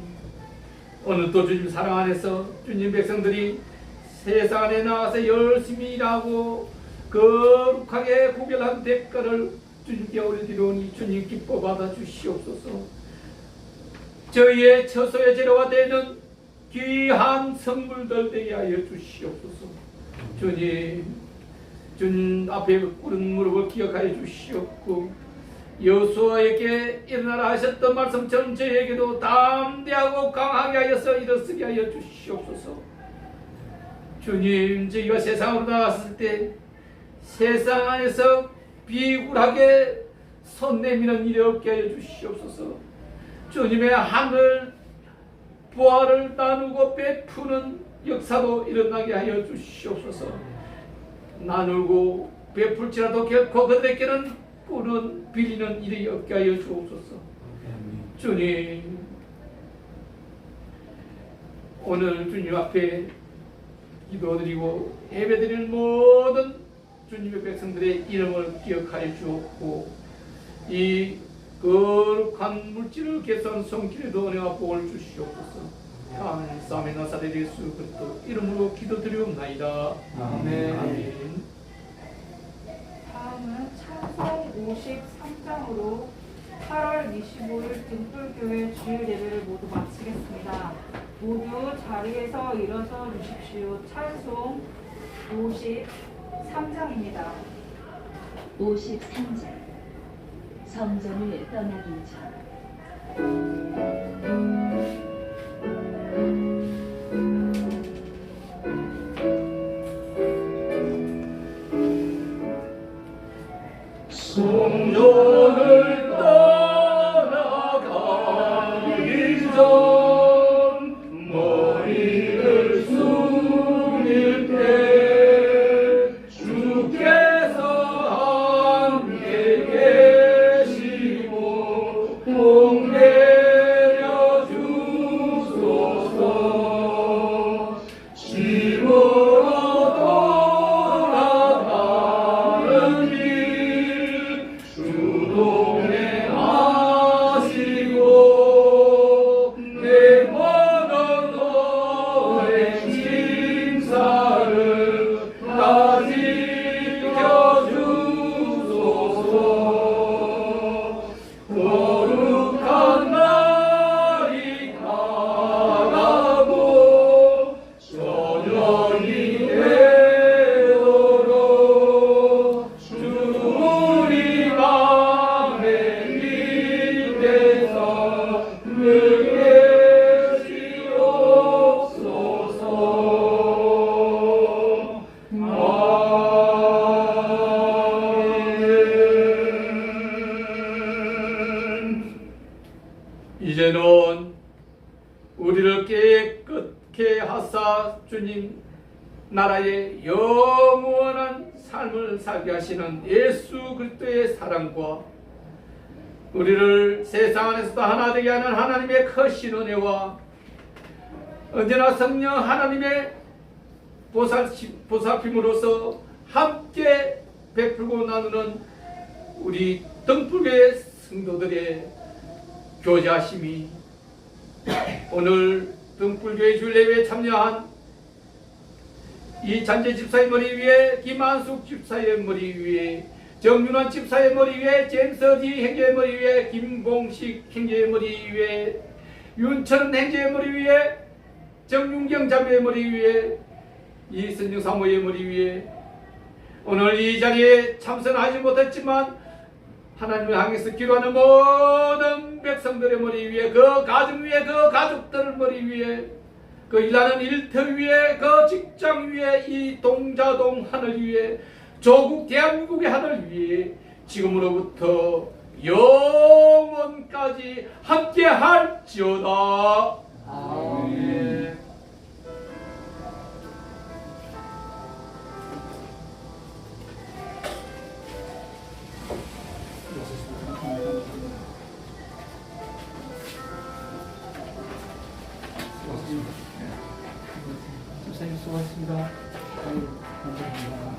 오늘 또 주님 사랑 안에서 주님 백성들이 세상 안에 나와서 열심히 일하고 거룩하게 구별한 대가를 주님께 올리리오니 주님 기뻐 받아 주시옵소서. 저희의 처소의 재료가 되는 귀한 선물들 되게 하여 주시옵소서. 주님 앞에 꿇은 무릎을 기억하여 주시옵고 여호수아에게 일어나라 하셨던 말씀처럼 저에게도 담대하고 강하게 하여서 일어서게 하여 주시옵소서. 주님, 저희가 세상으로 나갔을 때 세상 안에서 비굴하게 선 내미는 일이 없게 하여 주시옵소서. 주님의 하늘 보화를 나누고 베푸는 역사도 일어나게 하여 주시옵소서. 나누고 베풀지라도 결코 그들에게는 꾸는 빌리는 일이 없게 하여 주옵소서. 주님, 오늘 주님 앞에 기도드리고 예배드릴 모든 주님의 백성들의 이름을 기억하여 주옵고 이 거룩한 물질을 개수한 성길에도 은혜와 복을 주시옵소서. 감사하며 나사렛 예수 그리스도 이름으로 기도드리옵나이다. 아멘. 다음은 찬송 53장으로 8월 25일 등불교회 주일 예배를 모두 마치겠습니다. 모두 자리에서 일어서 주십시오. 찬송 53장입니다. 53장 성전을 떠나기 전 성전을 떠나가기 전 머리를 숙일 때 주께서 함께 계시고 복 내려 주소서. 집으로 돌아가는 길 주동에 하시고 내 모든 오랜 심사를 다 지켜주소서. 거룩한 날이 가라고 저녁이 되도록 주 우리 맘에 믿에서 늘 계시옵소서. 아멘. 이제는 우리를 깨끗게 하사 주님 나라의 영원한 삶을 살게 하시는 예수 그리스도의 사랑과 우리를 세상 안에서도 하나 되게 하는 하나님의 크신 은혜와 언제나 성령 하나님의 보살핌으로서 함께 베풀고 나누는 우리 등불교의 성도들의 교제하심이 오늘 등불교회 주일예배에 참여한 이찬재 집사의 머리 위에, 김한숙 집사의 머리 위에, 정윤환 집사의 머리 위에, 잼서디 행제의 머리 위에, 김봉식 행제의 머리 위에, 윤천 행제의 머리 위에, 정윤경 자매의 머리 위에, 이선영 사모의 머리 위에 오늘 이 자리에 참선하지 못했지만 하나님을 향해서 기도하는 모든 백성들의 머리 위에, 그 가정 위에, 그 가족들 머리 위에, 그 일하는 일터 위에, 그 직장 위에, 이 동자동 하늘 위에, 조국 대한민국의 하늘 위에 지금으로부터 영원까지 함께 할지어다. 아멘. 집사님 수고하셨습니다. 감사합니다.